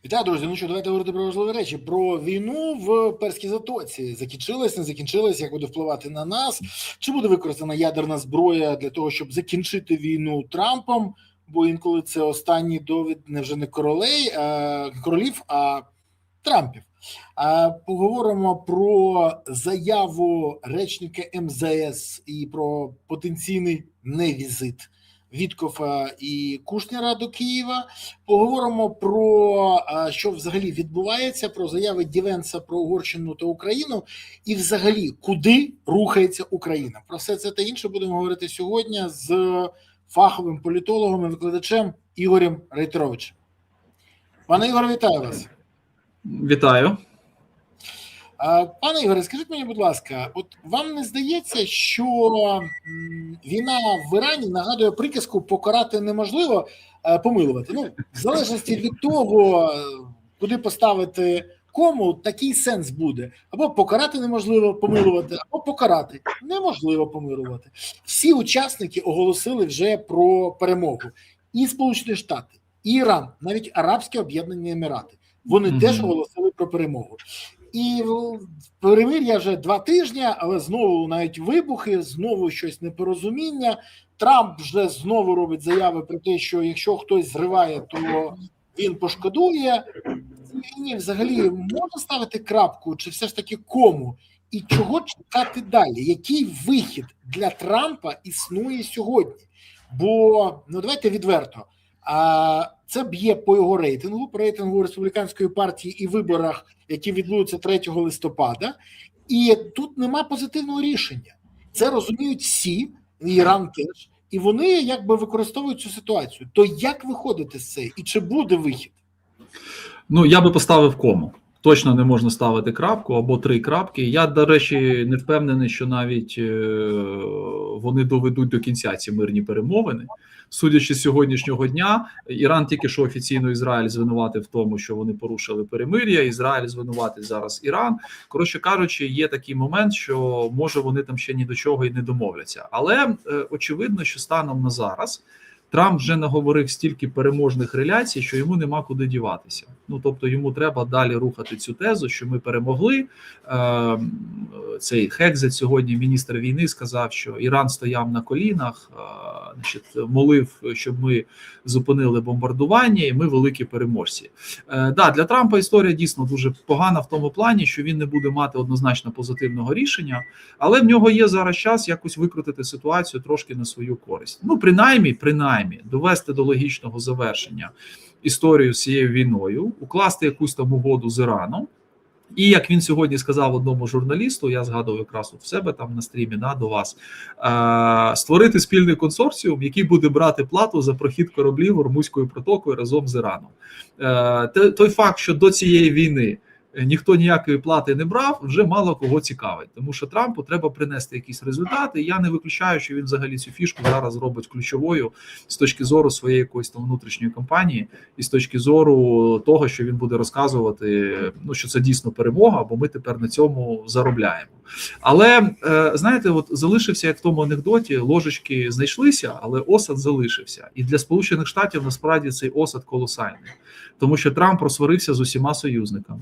Вітаю, друзі. Ну що, давайте говорити про важливі речі. Про війну в Перській затоці. Закінчилась, не закінчилась, як буде впливати на нас? Чи буде використана ядерна зброя для того, щоб закінчити війну Трампом? Бо інколи це останній довід не вже не королів, а Трампів. Поговоримо про заяву речника МЗС і про потенційний невізит Віткофа і Кушнера до Києва. Поговоримо про що взагалі відбувається, про заяви Дівенса про Угорщину та Україну і взагалі куди рухається Україна. Про все це та інше будемо говорити сьогодні з фаховим політологом і викладачем Ігорем Рейтеровичем. Пане Ігоре, вітаю вас. Вітаю. Пане Ігоре, скажіть мені, будь ласка, от вам не здається, що війна в Ірані нагадує приказку «покарати неможливо, помилувати»? Ну, в залежності від того, куди поставити кому, такий сенс буде. Або покарати неможливо помилувати, або покарати неможливо помилувати. Всі учасники оголосили вже про перемогу. І Сполучені Штати, і Іран, навіть Арабські Об'єднані Емірати. Вони теж оголосили про перемогу. І перемир'я вже 2 тижні, але знову навіть вибухи, знову щось непорозуміння. Трамп вже знову робить заяви про те, що якщо хтось зриває, то він пошкодує. Цій війні взагалі можна ставити крапку, чи все ж таки кому? І чого чекати далі? Який вихід для Трампа існує сьогодні? Бо, ну давайте відверто, це б'є по його рейтингу, по рейтингу республіканської партії і виборах, які відбудуться 3 листопада. І тут нема позитивного рішення. Це розуміють всі, Іран теж, і вони якби використовують цю ситуацію. То як виходити з цього? І чи буде вихід? Ну, я би поставив кому. Точно не можна ставити крапку або 3 крапки. Я, до речі, не впевнений, що навіть вони доведуть до кінця ці мирні перемовини. Судячи з сьогоднішнього дня, Іран тільки що офіційно Ізраїль звинуватив в тому, що вони порушили перемир'я, Ізраїль звинуватить зараз Іран. Коротше кажучи, є такий момент, що може вони там ще ні до чого і не домовляться. Але очевидно, що станом на зараз Трамп вже наговорив стільки переможних реляцій, що йому нема куди діватися. Ну, тобто йому треба далі рухати цю тезу, що ми перемогли. Цей Хекзет сьогодні, міністр війни, сказав, що Іран стояв на колінах, молив, щоб ми зупинили бомбардування, і ми великі переможці. Для Трампа історія дійсно дуже погана в тому плані, що він не буде мати однозначно позитивного рішення, але в нього є зараз час якось викрутити ситуацію трошки на свою користь. Ну, принаймні, довести до логічного завершення історію з цією війною, укласти якусь там угоду з Іраном. І як він сьогодні сказав одному журналісту, я згадував якраз в себе там на стрімі, до вас, створити спільний консорціум, який буде брати плату за прохід кораблів Ормузькою протокою разом з Іраном. Той факт, що до цієї війни ніхто ніякої плати не брав, вже мало кого цікавить. Тому що Трампу треба принести якісь результати. І я не виключаю, що він взагалі цю фішку зараз робить ключовою з точки зору своєї якоїсь там внутрішньої кампанії і з точки зору того, що він буде розказувати, ну, що це дійсно перемога, бо ми тепер на цьому заробляємо. Але, знаєте, от залишився, як в тому анекдоті, ложечки знайшлися, але осад залишився. І для Сполучених Штатів насправді цей осад колосальний. Тому що Трамп розсварився з усіма союзниками.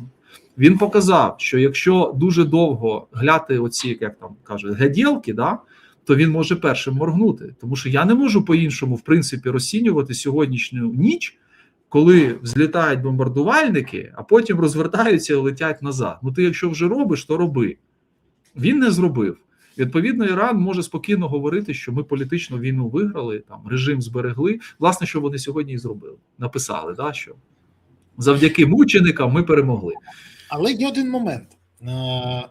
Він показав, що якщо дуже довго гляти оці, як там кажуть, геділки, то він може першим моргнути. Тому що я не можу по-іншому, в принципі, розцінювати сьогоднішню ніч, коли взлітають бомбардувальники, а потім розвертаються і летять назад. Ну ти якщо вже робиш, то роби. Він не зробив. Відповідно, Іран може спокійно говорити, що ми політичну війну виграли, там режим зберегли. Власне, що вони сьогодні і зробили. Написали, що завдяки мученикам ми перемогли. Але є один момент.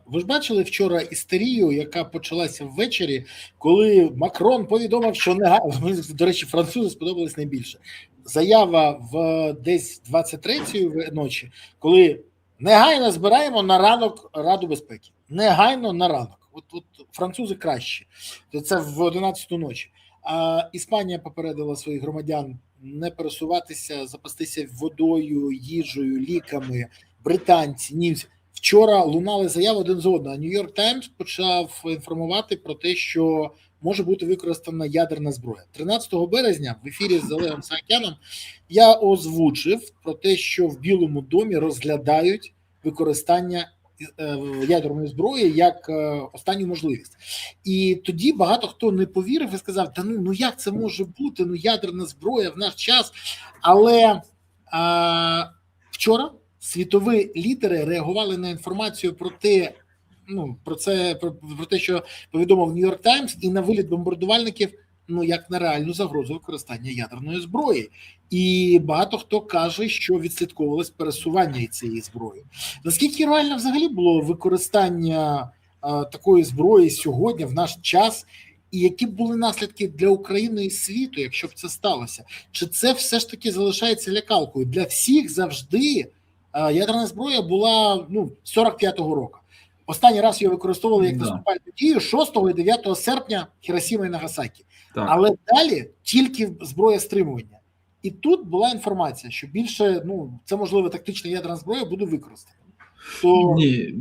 Ви ж бачили вчора істерію, яка почалася ввечері, коли Макрон повідомив, що негайно, до речі, французи сподобались найбільше. Заява в десь 23-ї ночі, коли негайно збираємо на ранок Раду безпеки. Негайно на ранок. От французи кращі. Це в 11-ту ночі. А Іспанія попередила своїх громадян не пересуватися, запастися водою, їжею, ліками. Британці, німці. Вчора лунали заяви один з одного. Нью-Йорк Таймс почав інформувати про те, що може бути використана ядерна зброя. 13 березня в ефірі з Олегом Саакяном я озвучив про те, що в Білому домі розглядають використання ядерної зброї як останню можливість. І тоді багато хто не повірив і сказав, та ну як це може бути, ядерна зброя в наш час. Але вчора світові лідери реагували на інформацію про те, про те, що повідомив Нью-Йорк Таймс, і на виліт бомбардувальників, як на реальну загрозу використання ядерної зброї. І багато хто каже, що відслідковувалось пересування цієї зброї. Наскільки реально взагалі було використання такої зброї сьогодні, в наш час, і які б були наслідки для України і світу, якщо б це сталося? Чи це все ж таки залишається лякалкою? Для всіх завжди ядерна зброя була 45-го року. Останній раз її використовували як наступальну дію 6 і 9 серпня Хіросіма і Нагасакі. Так. Але далі тільки зброя стримування. І тут була інформація, що більше, це можливо тактична ядерна зброя буде використана. Ні,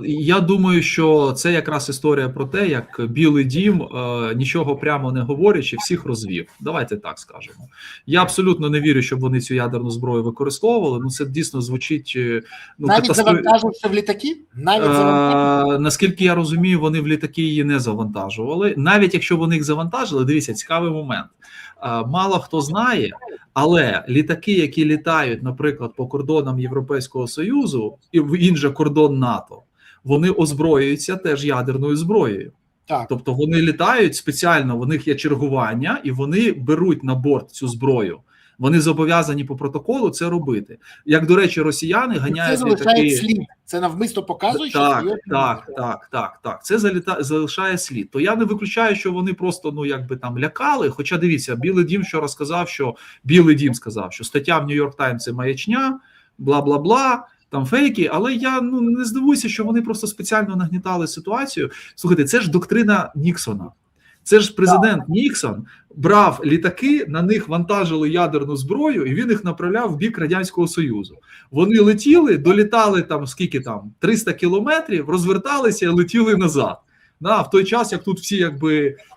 я думаю, що це якраз історія про те, як Білий дім, нічого прямо не говорячи, всіх розвів. Давайте так скажемо. Я абсолютно не вірю, щоб вони цю ядерну зброю використовували. Це дійсно звучить... навіть завантажився в літаки? Наскільки я розумію, вони в літаки її не завантажували. Навіть якщо вони їх завантажили, дивіться, цікавий момент. Мало хто знає, але літаки, які літають, наприклад, по кордонам Європейського Союзу і в інший кордон НАТО, вони озброюються теж ядерною зброєю. Так. Тобто вони літають спеціально, у них є чергування, і вони беруть на борт цю зброю. Вони зобов'язані по протоколу це робити. Як, до речі, росіяни ганяють літаки... слід. Це навмисно показує, що... Так. Це залишає слід. То я не виключаю, що вони просто, лякали. Хоча, дивіться, Білий дім вчора сказав, що стаття в Нью-Йорк Таймс – це маячня, бла-бла-бла, там фейки, але я не здивуюся, що вони просто спеціально нагнітали ситуацію. Слухайте, це ж доктрина Ніксона. Це ж президент Ніксон брав літаки, на них вантажили ядерну зброю, і він їх направляв в бік Радянського Союзу. Вони летіли, долітали 300 кілометрів, розверталися і летіли назад. В той час, як тут всі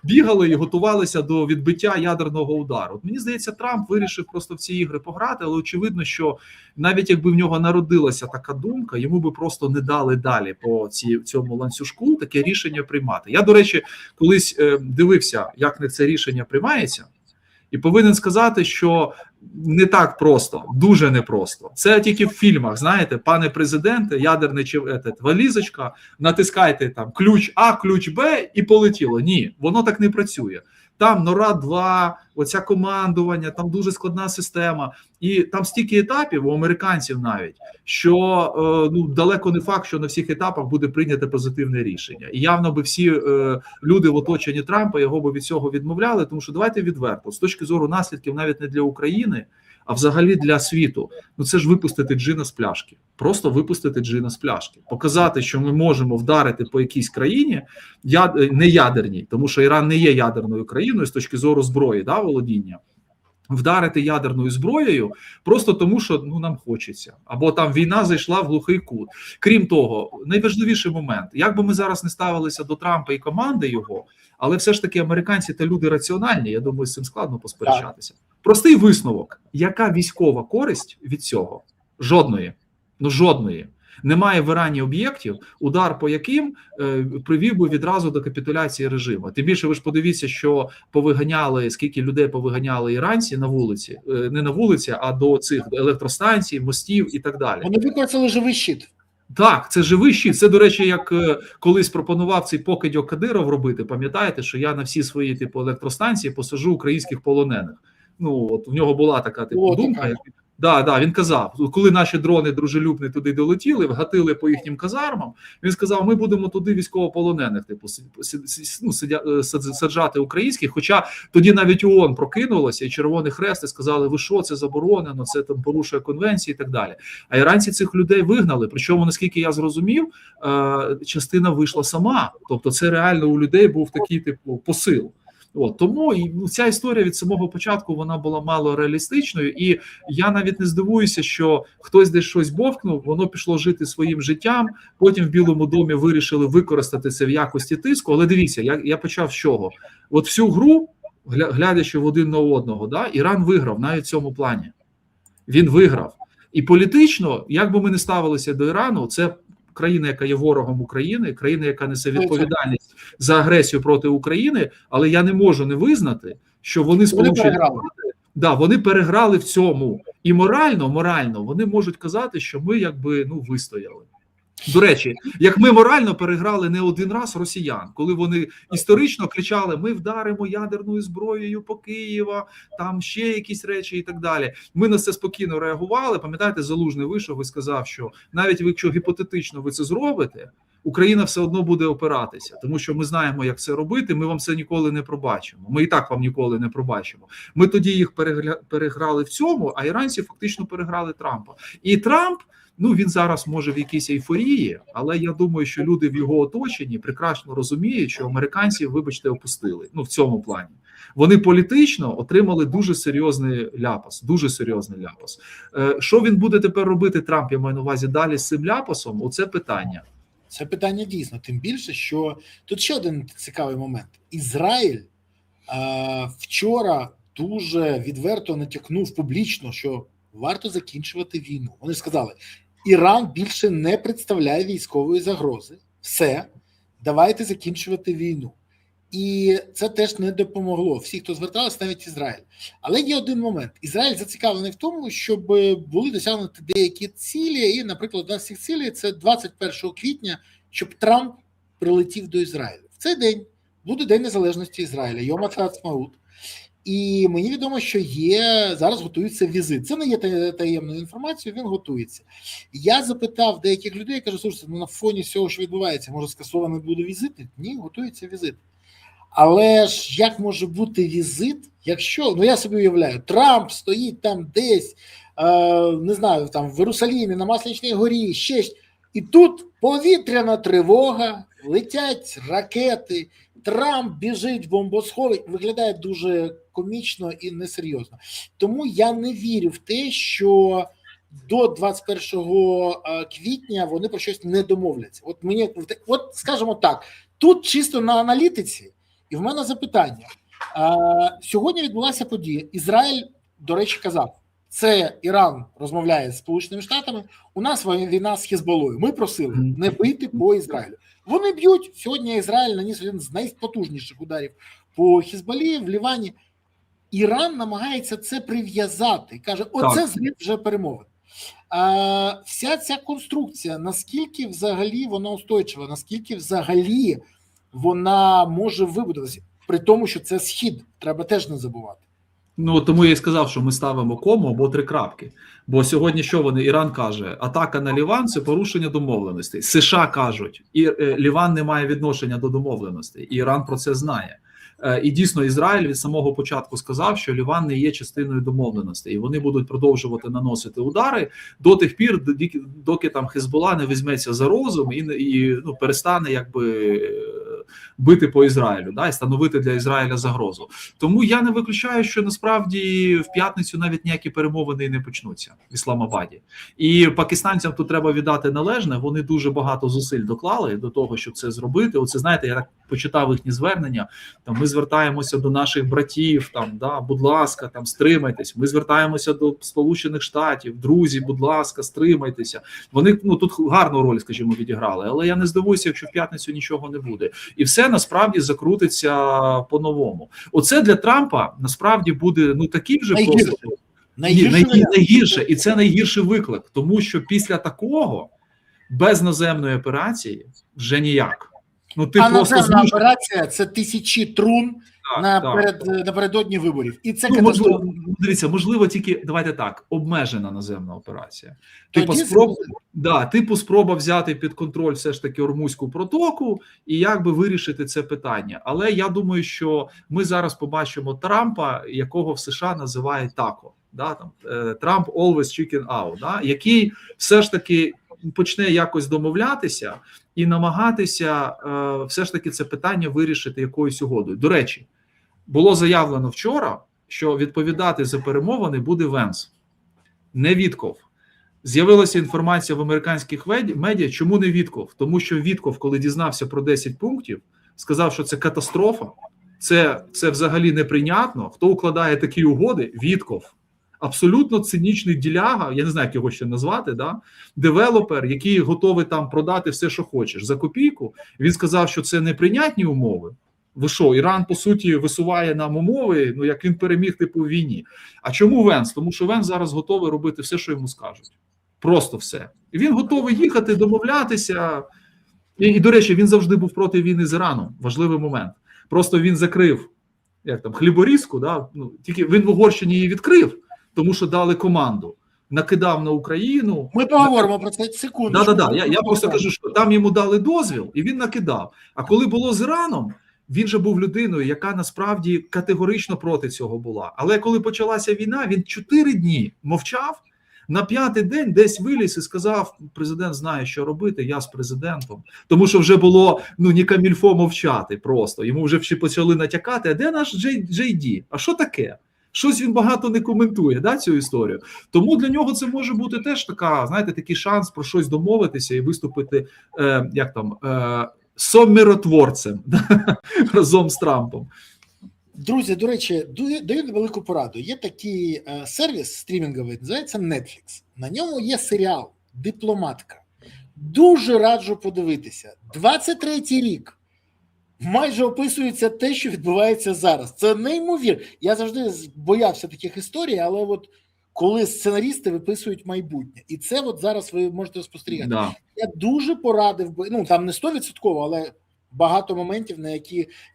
бігали і готувалися до відбиття ядерного удару. Мені здається, Трамп вирішив просто в ці ігри пограти, але очевидно, що навіть якби в нього народилася така думка, йому би просто не дали далі по цьому ланцюжку таке рішення приймати. Я, до речі, колись дивився, як це рішення приймається, і повинен сказати, що не так просто, дуже непросто. Це тільки в фільмах, знаєте, пане президенте, ядерний валізочка, натискайте ключ А, ключ Б і полетіло. Ні, воно так не працює. Там НОРАД-2, оця командування, там дуже складна система. І там стільки етапів, у американців навіть, що далеко не факт, що на всіх етапах буде прийнято позитивне рішення. І явно би всі люди в оточенні Трампа його би від цього відмовляли, тому що давайте відверто, з точки зору наслідків навіть не для України, а взагалі для світу, це ж випустити джина з пляшки. Просто випустити джина з пляшки. Показати, що ми можемо вдарити по якійсь країні, не ядерній, тому що Іран не є ядерною країною з точки зору зброї, володіння. Вдарити ядерною зброєю просто тому, що нам хочеться. Або там війна зайшла в глухий кут. Крім того, найважливіший момент, як би ми зараз не ставилися до Трампа і команди його, але все ж таки американці та люди раціональні, я думаю, з цим складно посперечатися. Простий висновок. Яка військова користь від цього? Жодної. Жодної. Немає в Ірані об'єктів, удар по яким привів би відразу до капітуляції режиму. Тим більше ви ж подивіться, що повиганяли, скільки людей повиганяли іранці на вулиці, не на вулиці, а до цих електростанцій, мостів і так далі. Вони використали живий щит. Так, це живий щит. Це, до речі, як колись пропонував цей покидьок Кадиров робити, пам'ятаєте, що я на всі свої електростанції посажу українських полонених. От в нього була така думка. Да, він казав, коли наші дрони дружелюбні туди долетіли, вгатили по їхнім казармам, він сказав, ми будемо туди військовополонених саджати українських, хоча тоді навіть ООН прокинулося, і Червоний Хрест, і сказали, ви що, це заборонено, це там порушує конвенції і так далі. А іранці цих людей вигнали, причому, наскільки я зрозумів, частина вийшла сама, тобто це реально у людей був такий посил. От тому ця історія від самого початку вона була мало реалістичною, і я навіть не здивуюся, що хтось десь щось бовкнув, воно пішло жити своїм життям. Потім в Білому домі вирішили використати це в якості тиску. Але дивіться, я почав з чого? От всю гру, глядячи в один на одного, да, Іран виграв навіть в цьому плані. Він виграв. І політично, як би ми не ставилися до Ірану, це країна, яка є ворогом України, країна, яка несе відповідальність за агресію проти України, але я не можу не визнати, що вони вони переграли в цьому. І морально вони можуть казати, що ми якби вистояли. До речі, як ми морально переграли не один раз росіян, коли вони історично кричали: ми вдаримо ядерною зброєю по Києва, там ще якісь речі і так далі. Ми на це спокійно реагували. Пам'ятаєте, Залужний вийшов і сказав, що навіть якщо гіпотетично ви це зробите, Україна все одно буде опиратися, тому що ми знаємо, як це робити, ми вам це ніколи не пробачимо. Ми і так вам ніколи не пробачимо. Ми тоді їх переграли в цьому, а іранці фактично переграли Трампа. І Трамп, він зараз може в якійсь ейфорії, але я думаю, що люди в його оточенні прекрасно розуміють, що американців, вибачте, опустили. В цьому плані. Вони політично отримали дуже серйозний ляпас, дуже серйозний ляпас. Що він буде тепер робити, Трамп, я маю на увазі, далі з цим ляпасом? Оце питання. Це питання дійсно, тим більше, що тут ще один цікавий момент. Ізраїль вчора дуже відверто натякнув публічно, що варто закінчувати війну. Вони сказали, Іран більше не представляє військової загрози. Все, давайте закінчувати війну. І це теж не допомогло. Всі, хто зверталися, навіть Ізраїль. Але є один момент. Ізраїль зацікавлений в тому, щоб були досягнуті деякі цілі. І, наприклад, одна з цих цілей – це 21 квітня, щоб Трамп прилетів до Ізраїлю. В цей день буде День Незалежності Ізраїля, Йом ха-Ацмаут. І мені відомо, що зараз готується візит. Це не є таємною інформацією, він готується. Я запитав деяких людей, кажу, слушайте, на фоні всього, що відбувається, може скасований буде візит? Ні, готується візит. Але ж як може бути візит, якщо, я собі уявляю, Трамп стоїть там десь, не знаю, там в Єрусалимі, на Масляничній горі, ще, і тут повітряна тривога, летять ракети, Трамп біжить в бомбосховище, виглядає дуже комічно і несерйозно. Тому я не вірю в те, що до 21 квітня вони про щось не домовляться. От скажімо так, тут чисто на аналітиці, і в мене запитання. Сьогодні відбулася подія. Ізраїль, до речі, казав, це Іран розмовляє з Сполученими Штатами, у нас війна з Хезболлою. Ми просили не бити по Ізраїлю. Вони б'ють. Сьогодні Ізраїль наніс один з найпотужніших ударів по Хезболлі в Лівані. Іран намагається це прив'язати. Каже, оце зрив вже перемовин. Вся ця конструкція, наскільки взагалі вона устойчива, наскільки взагалі вона може вибудуватися, при тому, що це Схід, треба теж не забувати. Тому я і сказав, що ми ставимо кому або 3 крапки. Бо сьогодні що Іран каже? Атака на Ліван – це порушення домовленостей. США кажуть, Ліван не має відношення до домовленостей. І Іран про це знає. І дійсно Ізраїль від самого початку сказав, що Ліван не є частиною домовленостей. І вони будуть продовжувати наносити удари до тих пір, доки там Хезболла не візьметься за розум і перестане бити по Ізраїлю, і становити для Ізраїля загрозу. Тому я не виключаю, що насправді в п'ятницю навіть ніякі перемовини не почнуться в Ісламабаді. І пакистанцям тут треба віддати належне, вони дуже багато зусиль доклали до того, щоб це зробити. Оце, знаєте, я так почитав їхні звернення, ми звертаємося до наших братів, будь ласка, стримайтесь. Ми звертаємося до Сполучених Штатів, друзі, будь ласка, стримайтеся. Вони тут гарну роль, скажімо, відіграли, але я не здивуюся, якщо в п'ятницю нічого не буде. І все насправді закрутиться по-новому. Оце для Трампа насправді буде такий вже найгірше. І це найгірший виклик, тому що після такого без наземної операції вже ніяк. Наземна операція – це тисячі трун напередодні виборів. І це можливо, дивіться, можливо, тільки, давайте так, обмежена наземна операція. Спроба взяти під контроль все ж таки Ормузьку протоку і вирішити це питання. Але я думаю, що ми зараз побачимо Трампа, якого в США називають тако. Трамп always chicken out, який все ж таки почне якось домовлятися і намагатися все ж таки це питання вирішити якоюсь угодою. До речі, було заявлено вчора, що відповідати за перемовини буде Венс, не Вітков. З'явилася інформація в американських медіа, чому не Вітков? Тому що Вітков, коли дізнався про 10 пунктів, сказав, що це катастрофа, це взагалі неприйнятно. Хто укладає такі угоди? Вітков. Абсолютно цинічний діляга, я не знаю, як його ще назвати, да? Девелопер, який готовий там продати все, що хочеш, за копійку. Він сказав, що це неприйнятні умови. Ви що, Іран, по суті, висуває нам умови, ну, як він переміг, типу, в війні. А чому Венс? Тому що Венс зараз готовий робити все, що йому скажуть. Просто все. І він готовий їхати, домовлятися. І, до речі, він завжди був проти війни з Іраном. Важливий момент. Просто він закрив, як там, хліборізку, да? Ну, тільки він в Угорщині її відкрив, тому що дали команду. Накидав на Україну. Ми поговоримо про це секунду. Я просто кажу, що там йому дали дозвіл, і він накидав. А коли було з Іраном, він же був людиною, яка насправді категорично проти цього була. Але коли почалася війна, він 4 дні мовчав, на 5-й день десь виліз і сказав, президент знає, що робити, я з президентом. Тому що вже було, ну, не камільфо мовчати просто. Йому вже почали натякати, а де наш Джей Ді? А що таке? Щось він багато не коментує, да, цю історію. Тому для нього це може бути теж така, знаєте, такий шанс про щось домовитися і виступити, сомиротворцем разом з Трампом. Друзі, до речі, даю велику пораду. Є такий сервіс стрімінговий, називається Netflix. На ньому є серіал «Дипломатка». Дуже раджу подивитися. 23-й рік. Майже описується те, що відбувається зараз. Це неймовірно. Я завжди боявся таких історій, але от коли сценарісти виписують майбутнє. І це от зараз ви можете спостерігати. Да. Я дуже порадив би, ну там не 100%, але багато моментів,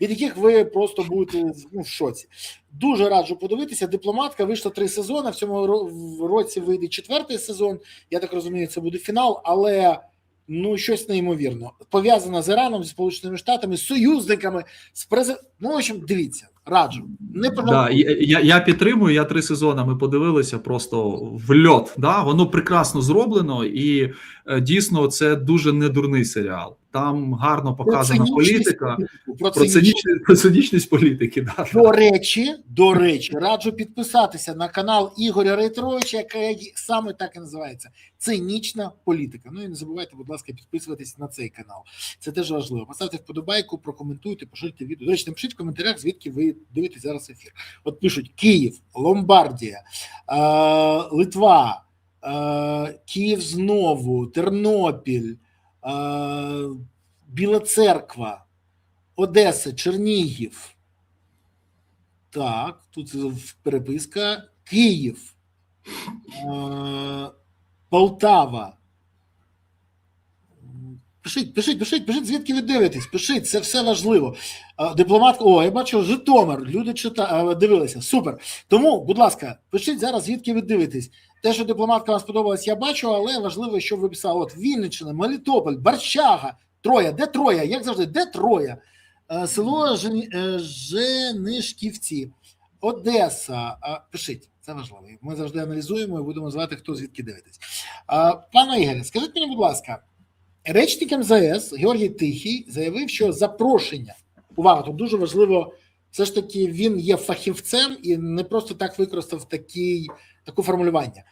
від яких ви просто будете в шоці. Дуже раджу подивитися. «Дипломатка» вийшла 3 сезони, в цьому році вийде 4-й сезон. Я так розумію, це буде фінал, але щось неймовірно. Пов'язано з Іраном, зі Сполученими Штатами, з союзниками, з президентом. В общем, дивіться, раджу. Я підтримую, я 3 сезони ми подивилися просто в льот. Да? Воно прекрасно зроблено і дійсно це дуже недурний серіал. Там гарно показана політика, про цинічність політики. Да. До речі, раджу підписатися на канал Ігоря Рейтеровича, який саме так і називається «Цинічна політика». Ну і не забувайте, будь ласка, підписуватись на цей канал. Це теж важливо. Поставте вподобайку, прокоментуйте, поширте відео. До речі, напишіть в коментарях, звідки ви дивитесь зараз ефір. От пишуть: Київ, Ломбардія, Литва, Київ знову, Тернопіль, Біла Церква, Одеса, Чернігів. Так, тут переписка. Київ, Полтава. Пишіть, звідки ви дивитесь. Пишіть, це все важливо. Дипломатка, я бачу, Житомир, люди дивилися, супер. Тому, будь ласка, пишіть зараз, звідки ви дивитесь. Те, що дипломатка вам сподобалась, я бачу, але важливо, що ви писали. От Вінниччина, Мелітополь, Борщага, Троя. Де Троя? Як завжди, де Троя? Село Женишківці, Одеса. Пишіть, це важливо. Ми завжди аналізуємо і будемо звати, хто звідки дивитесь. Пане Ігоре, скажіть мені, будь ласка, речник МЗС Георгій Тихий заявив, що запрошення, увага, тут дуже важливо, все ж таки він є фахівцем і не просто так використав таке формулювання.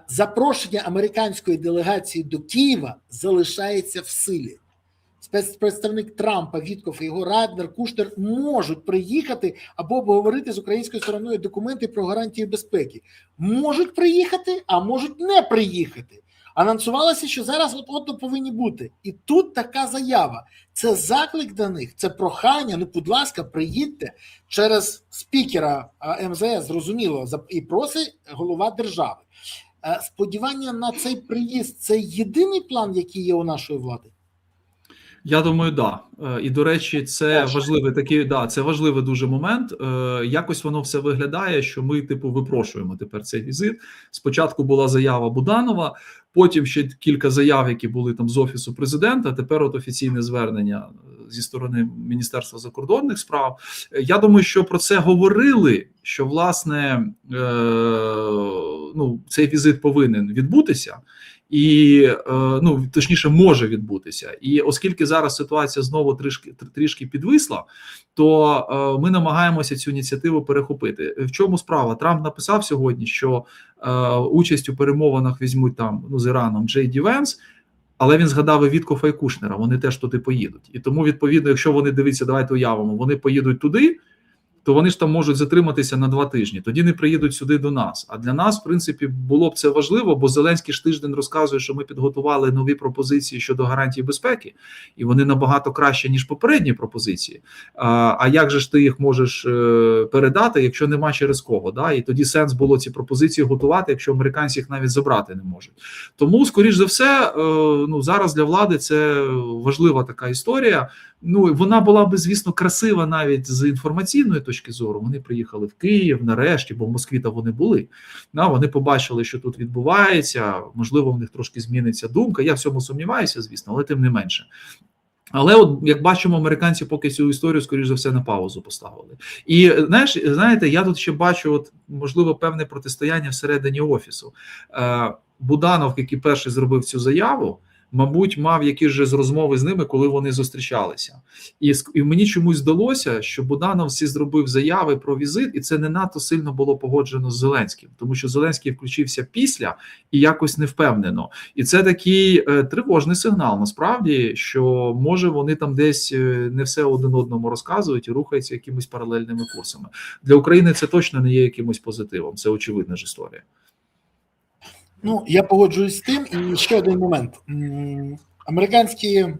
Запрошення американської делегації до Києва залишається в силі. Спецпредставник Трампа, Вітков і його радник Кушнер можуть приїхати або обговорити з українською стороною документи про гарантії безпеки. Можуть приїхати, а можуть не приїхати. Анонсувалося, що зараз от повинні бути. І тут така заява. Це заклик до них, це прохання, будь ласка, приїдьте через спікера МЗС, зрозуміло, і просить голова держави. Сподівання на цей приїзд – це єдиний план, який є у нашої влади? Я думаю, да. І, до речі, це важливий це важливий дуже момент. Якось воно все виглядає, що ми, випрошуємо тепер цей візит. Спочатку була заява Буданова, потім ще кілька заяв, які були там з Офісу президента, тепер от офіційне звернення зі сторони Міністерства закордонних справ. Я думаю, що про це говорили, що, власне, цей візит повинен відбутися. І, точніше, може відбутися. І оскільки зараз ситуація знову знову трішки підвисла, то ми намагаємося цю ініціативу перехопити. В чому справа? Трамп написав сьогодні, що участь у перемовинах візьмуть там з Іраном Джей Ді Венс, але він згадав і Віткофа і Кушнера, вони теж туди поїдуть. І тому, відповідно, якщо вони, дивіться, давайте уявимо, вони поїдуть туди, то вони ж там можуть затриматися на 2 тижні. Тоді не приїдуть сюди до нас. А для нас, в принципі, було б це важливо, бо Зеленський ж тиждень розказує, що ми підготували нові пропозиції щодо гарантій безпеки, і вони набагато краще, ніж попередні пропозиції. А як же ж ти їх можеш передати, якщо нема через кого? Да? І тоді сенс було ці пропозиції готувати, якщо американці їх навіть забрати не можуть. Тому, скоріш за все, зараз для влади це важлива така історія. Вона була би, звісно, красива навіть з інформаційної точки зору. Вони приїхали в Київ нарешті, бо в Москві та вони були. Вони побачили, що тут відбувається, можливо, в них трошки зміниться думка. Я в цьому сумніваюся, звісно, але тим не менше. Але, от, як бачимо, американці поки цю історію, скоріш за все, на паузу поставили. І, знаєте, я тут ще бачу, можливо, певне протистояння всередині Офісу. Буданов, який перший зробив цю заяву, мабуть, мав якісь же розмови з ними, коли вони зустрічалися. І мені чомусь здалося, що Буданов всі зробив заяви про візит, і це не надто сильно було погоджено з Зеленським, тому що Зеленський включився після і якось не впевнено. І це такий тривожний сигнал, насправді, що, може, вони там десь не все один одному розказують і рухаються якимись паралельними курсами. Для України це точно не є якимось позитивом, це очевидна ж історія. Я погоджуюсь з тим. І ще один момент. Американські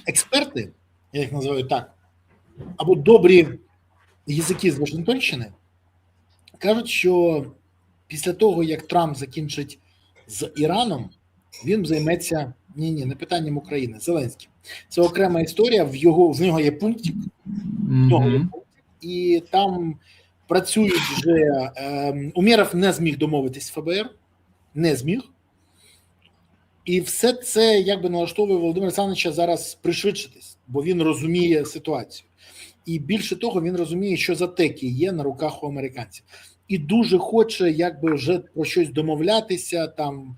експерти, я їх називаю так, або добрі язики з Вашингтонщини, кажуть, що після того, як Трамп закінчить з Іраном, він займеться, не питанням України, Зеленським. Це окрема історія, в нього є пунктик, і там працюють вже, Умєров не зміг домовитись з ФБР, не зміг. І все це якби налаштовує Володимира Олександровича зараз пришвидшитись, бо він розуміє ситуацію. І більше того, він розуміє, що затеки є на руках у американців. І дуже хоче якби вже про щось домовлятися, там,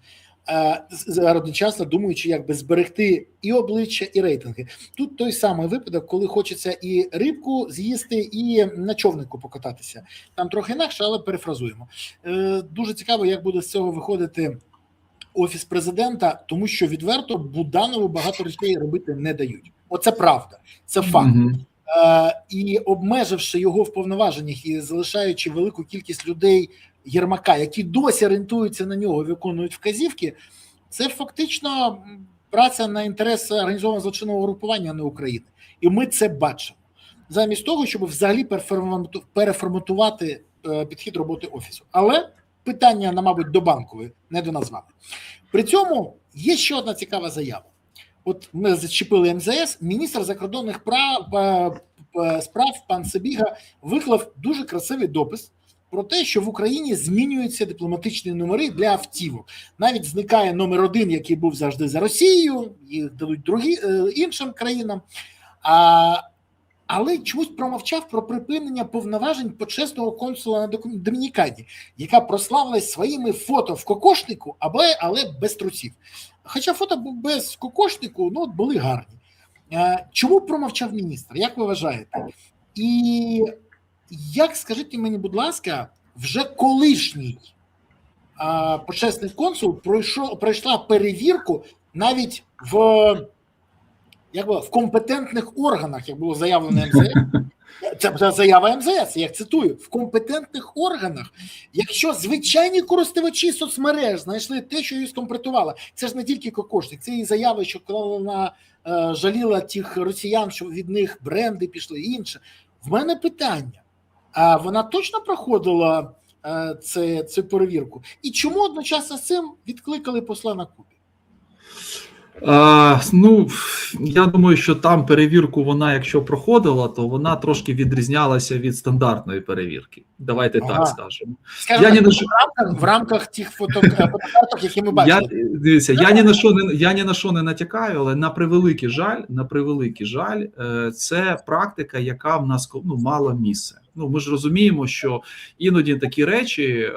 одночасно думаючи, якби зберегти і обличчя, і рейтинги. Тут той самий випадок, коли хочеться і рибку з'їсти, і на човнику покататися. Там трохи інакше, але перефразуємо. Дуже цікаво, як буде з цього виходити Офіс президента, тому що відверто Буданову багато речей робити не дають. Оце правда, це факт. І обмеживши його в повноваженнях і залишаючи велику кількість людей Єрмака, які досі орієнтуються на нього, виконують вказівки, це фактично праця на інтерес організованого злочинного групування, а не України. І ми це бачимо. Замість того, щоб взагалі переформатувати підхід роботи Офісу. Але питання, мабуть, до Банкової, не до нас з вами. При цьому є ще одна цікава заява. От ми зачепили МЗС, міністр закордонних справ пан Сибіга виклав дуже красивий допис про те, що в Україні змінюються дипломатичні номери для автівок. Навіть зникає номер 1, який був завжди за Росією, їх дадуть іншим країнам. Але чомусь промовчав про припинення повноважень почесного консула на Домінікані, яка прославилась своїми фото в кокошнику, але без трусів. Хоча фото без кокошнику, були гарні. Чому промовчав міністр? Як ви вважаєте? І як, скажіть мені, будь ласка, вже колишній почесний консул пройшла перевірку навіть в компетентних органах, як було заявлено МЗС. Це заява МЗС, я цитую, в компетентних органах, якщо звичайні користувачі соцмереж знайшли те, що її скомпрометувало, це ж не тільки кокошник, це і заяви, що вона жаліла тих росіян, що від них бренди пішли і інше. В мене питання, а вона точно проходила цю перевірку? І чому одночасно з цим відкликали посла на Кубі? Я думаю, що там перевірку вона, якщо проходила, то вона трошки відрізнялася від стандартної перевірки. Давайте так скажемо. В рамках тих фотокарток, які ми бачили. Дивіться, я ні на що не натякаю, але на превеликий жаль, це практика, яка в нас мала місце. Ми ж розуміємо, що іноді такі речі,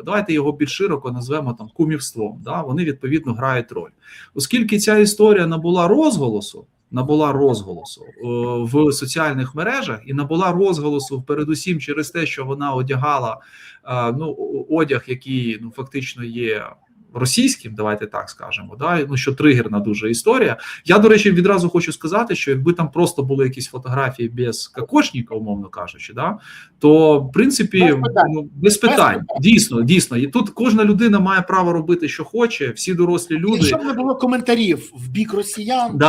давайте його більш широко назвемо кумівством, вони відповідно грають роль. Оскільки ця історія набула розголосу, набула розголосу в соціальних мережах і набула розголосу передусім через те, що вона одягала одяг, який фактично є російським, давайте так скажемо, що тригерна дуже історія. Я, до речі, відразу хочу сказати, що якби там просто були якісь фотографії без кокошника, умовно кажучи, то в принципі без питань. Дійсно. І тут кожна людина має право робити, що хоче, всі дорослі люди. Якщо б не було коментарів в бік росіян,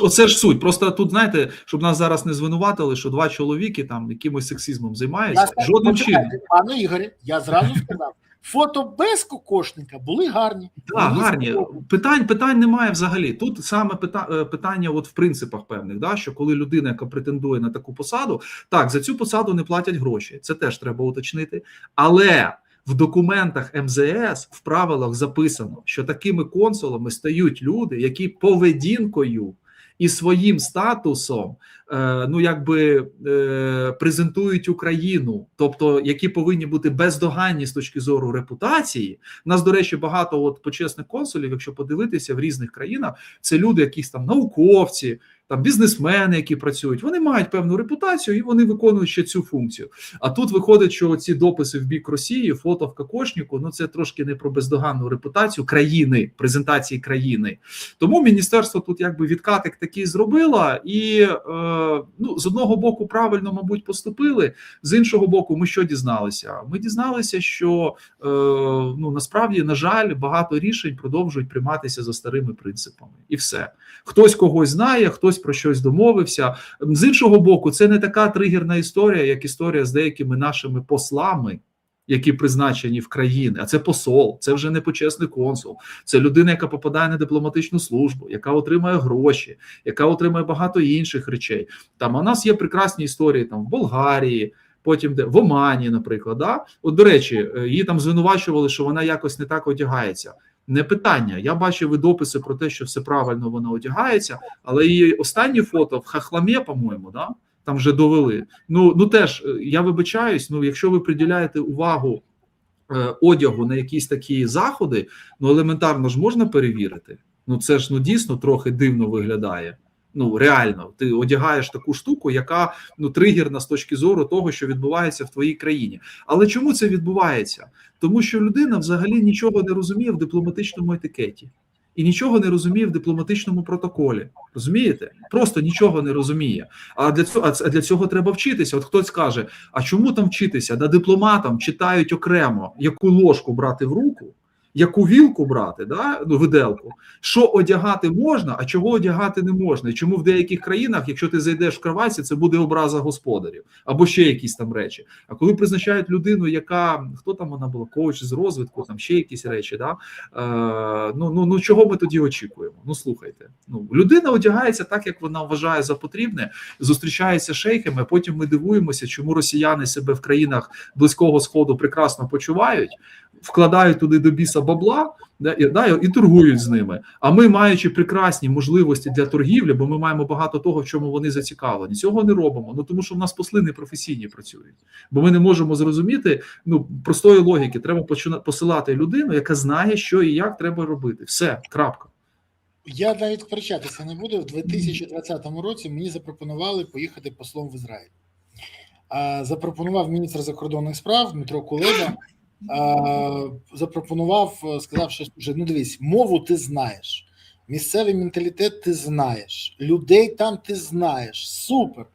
Оце ж суть. Просто тут, знаєте, щоб нас зараз не звинуватили, що два чоловіки там якимось сексизмом займаються. Жодним чином. Пане Ігорі, я зразу сказав. Фото без кокошника були гарні. Так, гарні. Питань немає взагалі. Тут саме питання в принципах певних, що коли людина, яка претендує на таку посаду, так, за цю посаду не платять гроші. Це теж треба уточнити. Але в документах МЗС, в правилах записано, що такими консулами стають люди, які поведінкою і своїм статусом презентують Україну, тобто які повинні бути бездоганні з точки зору репутації. У нас, до речі, багато почесних консулів, якщо подивитися в різних країнах, це люди, якісь там науковці, там бізнесмени, які працюють, вони мають певну репутацію і вони виконують ще цю функцію. А тут виходить, що ці дописи в бік Росії, фото в кокошнику, це трошки не про бездоганну репутацію країни, презентації країни. Тому міністерство тут відкатик такий зробило і з одного боку правильно, мабуть, поступили, з іншого боку, ми що дізналися? Ми дізналися, що насправді, на жаль, багато рішень продовжують прийматися за старими принципами. І все. Хтось когось знає, хтось про щось домовився. З іншого боку, це не така тригерна історія, як історія з деякими нашими послами, які призначені в країни. А це посол, це вже не почесний консул. Це людина, яка попадає на дипломатичну службу, яка отримує гроші, яка отримує багато інших речей. Там у нас є прекрасні історії там в Болгарії, потім в Омані, наприклад. До речі, її там звинувачували, що вона якось не так одягається. Не питання. Я бачив і дописи про те, що все правильно вона одягається, але її останні фото в хахламі, по-моєму, там вже довели. Теж, я вибачаюсь, якщо ви приділяєте увагу одягу на якісь такі заходи, елементарно ж можна перевірити. Це ж, дійсно трохи дивно виглядає. Реально, ти одягаєш таку штуку, яка тригерна з точки зору того, що відбувається в твоїй країні. Але чому це відбувається? Тому що людина взагалі нічого не розуміє в дипломатичному етикеті. І нічого не розуміє в дипломатичному протоколі. Розумієте? Просто нічого не розуміє. А для цього треба вчитися. От хтось каже, а чому там вчитися? Дипломатам читають окремо, яку ложку брати в руку, яку вілку брати, виделку, що одягати можна, а чого одягати не можна. І чому в деяких країнах, якщо ти зайдеш в кроватці, це буде образа господарів, або ще якісь там речі. А коли призначають людину, яка, хто там вона була, коуч з розвитку, там ще якісь речі, чого ми тоді очікуємо? Слухайте, людина одягається так, як вона вважає за потрібне, зустрічається з шейхами, а потім ми дивуємося, чому росіяни себе в країнах Близького Сходу прекрасно почувають, вкладають туди до біса бабла і торгують з ними. А ми, маючи прекрасні можливості для торгівлі, бо ми маємо багато того, в чому вони зацікавлені, цього не робимо. Тому що в нас посли непрофесійні працюють. Бо ми не можемо зрозуміти простої логіки. Треба посилати людину, яка знає, що і як треба робити. Все, крапка. Я навіть сперечатися не буду. В 2020 році мені запропонували поїхати послом в Ізраїль. Запропонував міністр закордонних справ Дмитро Кулеба. Запропонував, сказав, що дивись, мову ти знаєш, місцевий менталітет ти знаєш, людей там ти знаєш, супер.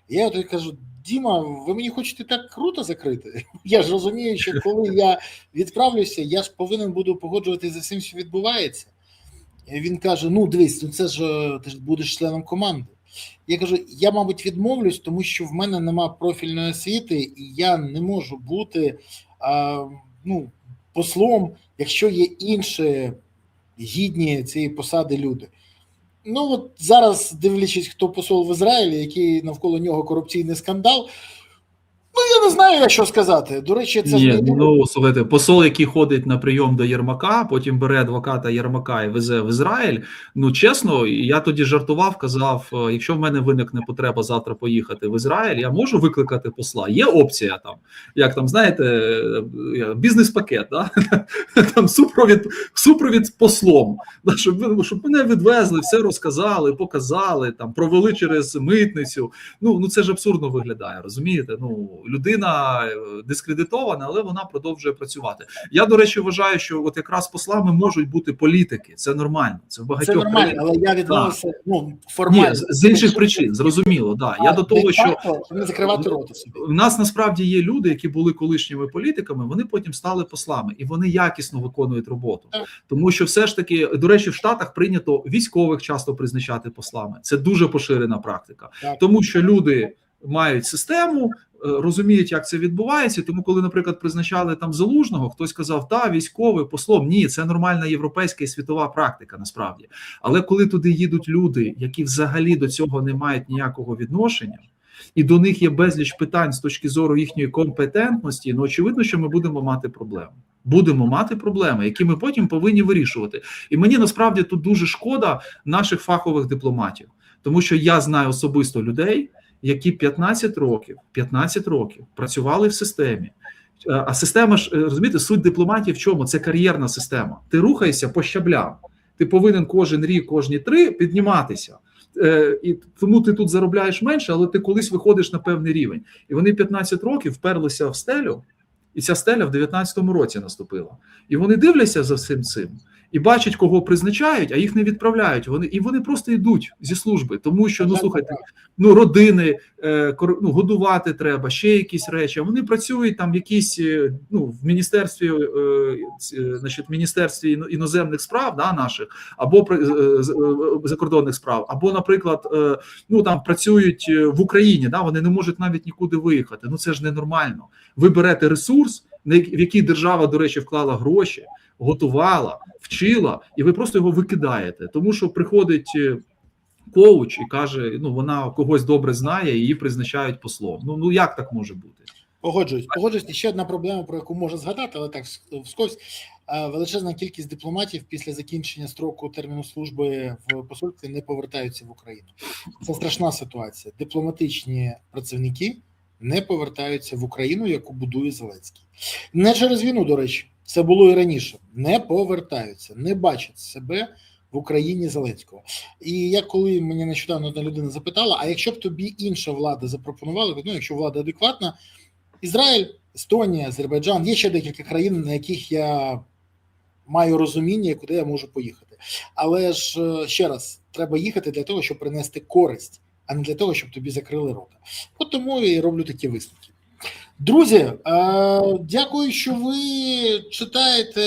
Я от кажу, Діма, ви мені хочете так круто закрити? Я ж розумію, що коли я відправлюся, я ж повинен буду погоджуватися за всім, що відбувається. І він каже, дивись, це ж ти ж будеш членом команди. Я кажу, я, мабуть, відмовлюсь, тому що в мене нема профільної освіти, і я не можу бути послом, якщо є інші гідні цієї посади люди. От зараз, дивлячись, хто посол в Ізраїлі, який навколо нього корупційний скандал, Ну, я не знаю, що сказати. До речі, це Ні, ну слухайте, посол, який ходить на прийом до Єрмака, потім бере адвоката Єрмака і везе в Ізраїль. Ну чесно, я тоді жартував, казав: якщо в мене виникне потреба завтра поїхати в Ізраїль, я можу викликати посла. Є опція там, як там знаєте, бізнес-пакет, да? Там супровід з послом, да? щоб мене відвезли, все розказали, показали, там провели через митницю. Ну це ж абсурдно виглядає, розумієте? Ну людина дискредитована, але вона продовжує працювати. Я, до речі, вважаю, що от якраз послами можуть бути політики. Це нормально. Це в багатьох нормально, але я відмовився формально. Ні, з інших причин, зрозуміло. Да. Я до того, що не закривати рота собі. В нас насправді є люди, які були колишніми політиками, вони потім стали послами, і вони якісно виконують роботу. Тому що все ж таки, до речі, в Штатах прийнято військових часто призначати послами. Це дуже поширена практика. Тому що люди мають систему, розуміють, як це відбувається. Тому, коли, наприклад, призначали там Залужного, хтось казав, та військовий послом. Ні, це нормальна європейська і світова практика, насправді. Але коли туди їдуть люди, які взагалі до цього не мають ніякого відношення, і до них є безліч питань з точки зору їхньої компетентності, ну очевидно, що ми будемо мати проблеми. Будемо мати проблеми, які ми потім повинні вирішувати. І мені насправді тут дуже шкода наших фахових дипломатів, тому що я знаю особисто людей, які 15 років працювали в системі. А система ж, розумієте, суть дипломатії в чому? Це кар'єрна система. Ти рухаєшся по щаблям. Ти повинен кожен рік, кожні 3 підніматися. І тому ти тут заробляєш менше, але ти колись виходиш на певний рівень. І вони 15 років вперлися в стелю, і ця стеля в 19-му році наступила. І вони дивляться за всім цим, і бачать, кого призначають, а їх не відправляють. Вони просто йдуть зі служби, тому що, ну слухайте, ну родини, ну годувати треба, ще якісь речі. А вони працюють там якісь, ну в міністерстві, значить, міністерстві іноземних справ, да, наших, або закордонних справ, або, наприклад, ну там працюють в Україні, да, вони не можуть навіть нікуди виїхати. Ну це ж ненормально. Ви берете ресурс, в який держава, до речі, вклала гроші, готувала, вчила, і ви просто його викидаєте, тому що приходить коуч і каже, ну вона когось добре знає, і її призначають послом. Ну як так може бути? Погоджуюсь. І ще одна проблема, про яку можна згадати, але так вскользь. Величезна кількість дипломатів після закінчення строку терміну служби в посольстві не повертаються в Україну. Це страшна ситуація. Дипломатичні працівники не повертаються в Україну, яку будує Зеленський. Не через війну, до речі. Це було і раніше. Не повертаються, не бачать себе в Україні Зеленського. І я коли мені нещодавно одна людина запитала, а якщо б тобі інша влада запропонувала, ну якщо влада адекватна, Ізраїль, Естонія, Азербайджан, є ще декілька країн, на яких я маю розуміння, куди я можу поїхати. Але ж, ще раз, треба їхати для того, щоб принести користь, а не для того, щоб тобі закрили рота. От тому я і роблю такі висновки. Друзі, дякую, що ви читаєте,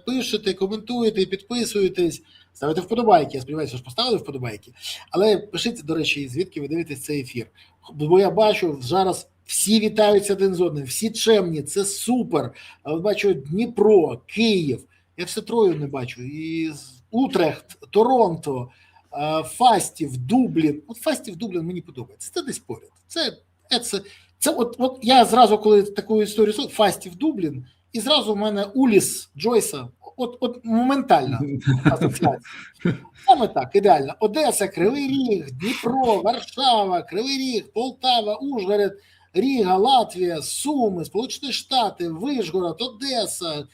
пишете, коментуєте, підписуєтесь, ставите вподобайки. Я сподіваюся, що поставили вподобайки. Але пишіть, до речі, звідки ви дивитесь цей ефір. Бо я бачу, зараз всі вітаються один з одним, всі чемні, це супер. Але бачу Дніпро, Київ, я все троє не бачу. І Утрехт, Торонто, Фастів, Дублін. От Фастів, Дублін мені подобається. Це десь поряд. Це от я зразу, коли таку історію Фастів Дублін, і зразу в мене Уліс Джойса, от моментальна асоціація. Саме так, ідеально. Одеса, Кривий Ріг, Дніпро, Варшава, Кривий Ріг, Полтава, Ужгород, Ріга, Латвія, Суми, Сполучені Штати, Вишгород, Одеса.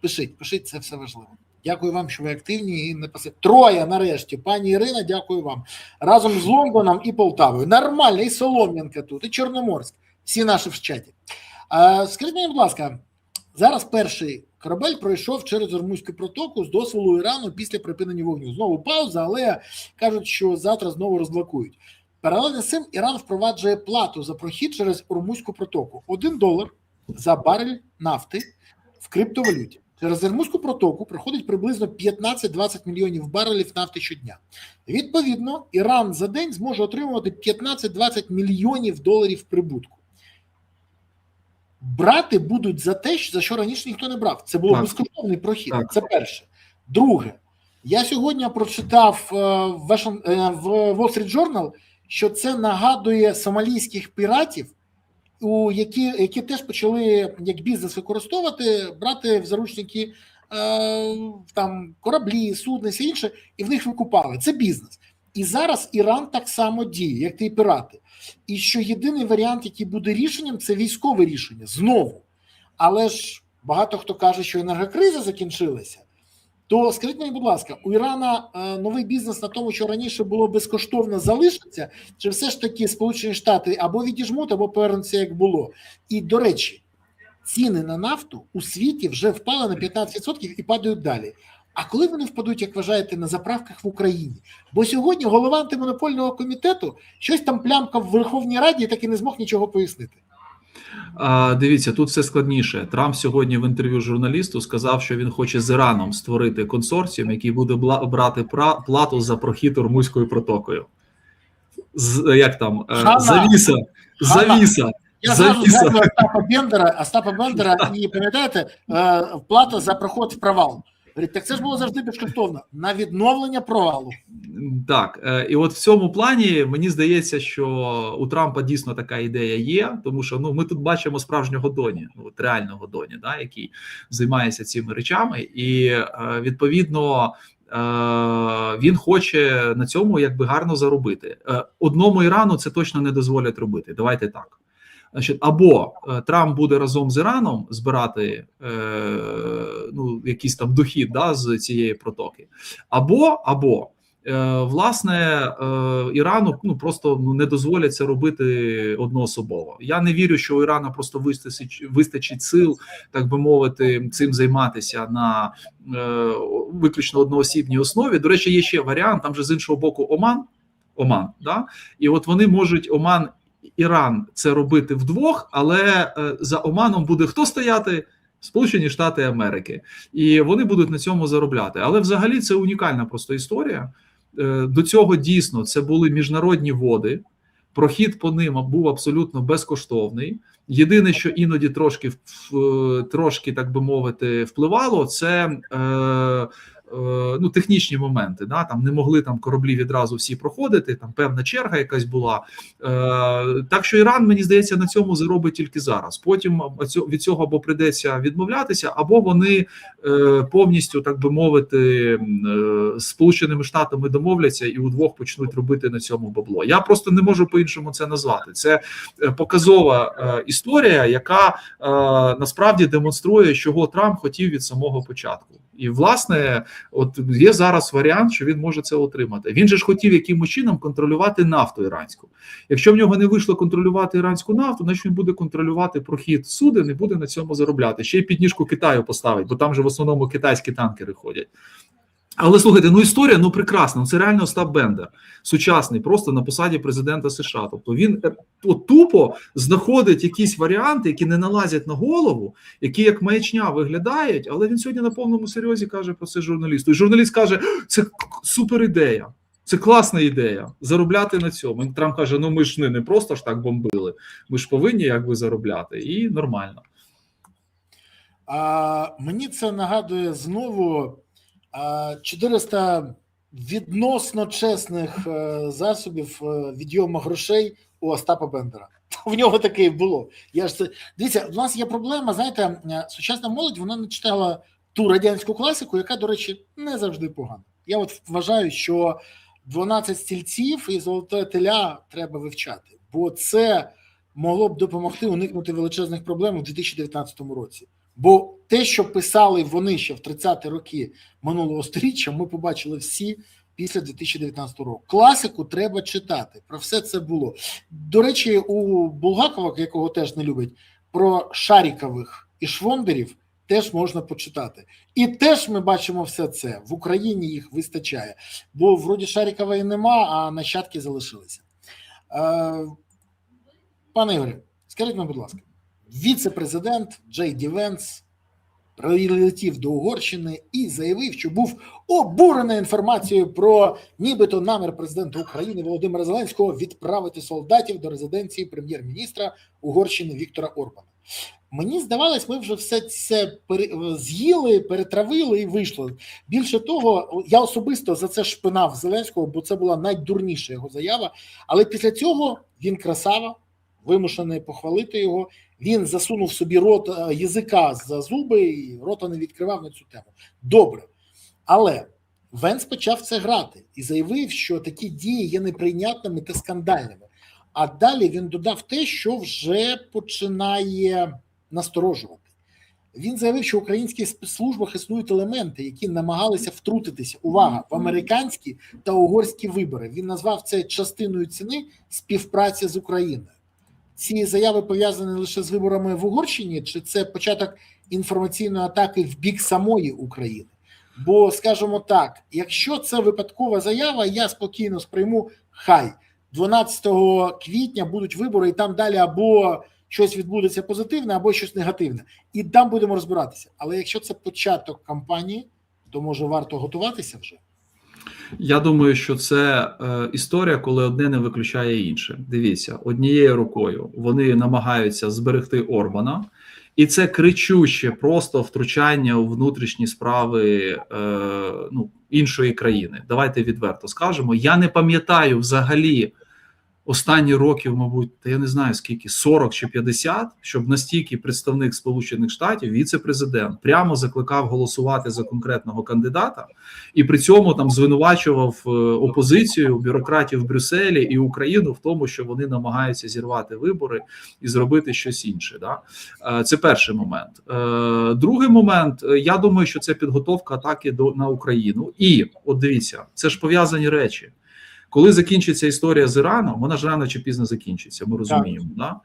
Пишіть, це все важливо. Дякую вам, що ви активні і не пасивні. Троє нарешті. Пані Ірина, дякую вам. Разом з Лондоном і Полтавою. Нормально, і Солом'янка тут, і Чорноморськ. Всі наші в чаті. Скажіть мені, будь ласка, зараз перший корабель пройшов через Ормузьку протоку з дозволу Ірану після припинення вогню. Знову пауза, але кажуть, що завтра знову розблокують. Паралельно з цим Іран впроваджує плату за прохід через Ормузьку протоку. $1 за барель нафти в криптовалюті. Через Ормузьку протоку проходить приблизно 15-20 мільйонів барелів нафти щодня. Відповідно, Іран за день зможе отримувати 15-20 мільйонів доларів прибутку. Брати будуть за те, за що раніше ніхто не брав. Це було безкоштовний прохід. Це перше. Друге, я сьогодні прочитав в Wall Street Journal, що це нагадує сомалійських піратів, які теж почали як бізнес використовувати, брати в заручники там кораблі, судна, все інше, і в них викупали. Це бізнес. І зараз Іран так само діє, як ті пірати. І що єдиний варіант, який буде рішенням, це військове рішення. Знову. Але ж багато хто каже, що енергокриза закінчилася. То скажіть мені, будь ласка, у Ірана новий бізнес на тому, що раніше було безкоштовно, залишиться? Чи все ж таки Сполучені Штати або відіжмуть, або повернуться, як було? І, до речі, ціни на нафту у світі вже впали на 15% і падають далі. А коли вони впадуть, як вважаєте, на заправках в Україні? Бо сьогодні голова антимонопольного комітету щось там плямкав в Верховній Раді і так і не змог нічого пояснити. Дивіться, тут все складніше. Трамп сьогодні в інтерв'ю журналісту сказав, що він хоче з Іраном створити консорціум, який буде брати плату за прохід Ормузькою протокою. Завіса. Я згадую Остапа Бендера і, пам'ятаєте, плата за проход в провал. Так це ж було завжди безкоштовно, на відновлення провалу. Так, і от в цьому плані мені здається, що у Трампа дійсно така ідея є, тому що ми тут бачимо справжнього Доні, реального Доні, який займається цими речами, і відповідно він хоче на цьому гарно заробити. Одному Ірану це точно не дозволять робити, давайте так. Значить, або Трамп буде разом з Іраном збирати якийсь там дохід з цієї протоки, або власне Ірану просто не дозволять це робити одноособово. Я не вірю, що у Ірана просто вистачить сил, так би мовити, цим займатися на виключно одноосібній основі. До речі, є ще варіант, там же з іншого боку Оман, і от вони можуть Іран це робити вдвох, але за Оманом буде хто стояти? Сполучені Штати Америки. І вони будуть на цьому заробляти. Але взагалі це унікальна просто історія. До цього дійсно це були міжнародні води, прохід по ним був абсолютно безкоштовний. Єдине, що іноді трошки, так би мовити, впливало, це технічні моменти. Там не могли кораблі відразу всі проходити, там певна черга якась була. Так що Іран, мені здається, на цьому заробить тільки зараз. Потім від цього або прийдеться відмовлятися, або вони повністю, так би мовити, з Сполученими Штатами домовляться і удвох почнуть робити на цьому бабло. Я просто не можу по-іншому це назвати. Це показова історія, яка насправді демонструє, чого Трамп хотів від самого початку. І, власне, от є зараз варіант, що він може це отримати. Він же ж хотів якимось чином контролювати нафту іранську. Якщо в нього не вийшло контролювати іранську нафту, значить він буде контролювати прохід суден і буде на цьому заробляти. Ще й підніжку Китаю поставить, бо там же в основному китайські танкери ходять. Але слухайте, історія, прекрасна. Це реально Остап Бендер, сучасний, просто на посаді президента США. Тобто він тупо знаходить якісь варіанти, які не налазять на голову, які як маячня виглядають, але він сьогодні на повному серйозі каже про це журналісту. І журналіст каже, це супер ідея, це класна ідея, заробляти на цьому. І Трамп каже, ми ж не просто ж так бомбили, ми ж повинні заробляти. І нормально. Мені це нагадує знову 400 відносно чесних засобів відйому грошей у Остапа Бендера. В нього таке було. Дивіться, у нас є проблема, знаєте, сучасна молодь, вона не читала ту радянську класику, яка, до речі, не завжди погана. Я от вважаю, що 12 стільців і золоте теля треба вивчати, бо це могло б допомогти уникнути величезних проблем у 2019 році. Бо те, що писали вони ще в 30-ті роки минулого сторіччя, ми побачили всі після 2019 року. Класику треба читати, про все це було. До речі, у Булгакова, якого теж не любить, про Шарікових і Швондерів теж можна почитати. І теж ми бачимо все це. В Україні їх вистачає. Бо вроді Шарікова і нема, а нащадки залишилися. Пане Ігорі, скажіть мені, будь ласка, віце-президент Джей Ді Венс прилетів до Угорщини і заявив, що був обурений інформацією про нібито намір президента України Володимира Зеленського відправити солдатів до резиденції прем'єр-міністра Угорщини Віктора Орбана. Мені здавалось, ми вже все це з'їли, перетравили і вийшло. Більше того, я особисто за це шпинав Зеленського, бо це була найдурніша його заява. Але після цього він красава, вимушений похвалити його. Він засунув собі язика за зуби і рота не відкривав на цю тему. Добре. Але Венс почав це грати і заявив, що такі дії є неприйнятними та скандальними. А далі він додав те, що вже починає насторожувати. Він заявив, що в українських спецслужбах існують елементи, які намагалися втрутитися, увага, в американські та угорські вибори. Він назвав це частиною ціни співпраці з Україною. Ці заяви пов'язані лише з виборами в Угорщині, чи це початок інформаційної атаки в бік самої України? Бо, скажімо так, якщо це випадкова заява, я спокійно сприйму, хай, 12 квітня будуть вибори, і там далі або щось відбудеться позитивне, або щось негативне. І там будемо розбиратися. Але якщо це початок кампанії, то, може, варто готуватися вже? Я думаю, що це історія, коли одне не виключає інше. Дивіться, однією рукою вони намагаються зберегти Орбана, і це кричуще просто втручання у внутрішні справи іншої країни. Давайте відверто скажемо. Я не пам'ятаю взагалі останні років, мабуть, я не знаю скільки, 40 чи 50, щоб настільки представник Сполучених Штатів, віце-президент, прямо закликав голосувати за конкретного кандидата і при цьому там звинувачував опозицію, бюрократів в Брюсселі і Україну в тому, що вони намагаються зірвати вибори і зробити щось інше. Да? Це перший момент. Другий момент, я думаю, що це підготовка атаки на Україну. І, от дивіться, це ж пов'язані речі. Коли закінчиться історія з Іраном, вона ж рано чи пізно закінчиться, ми розуміємо. Да?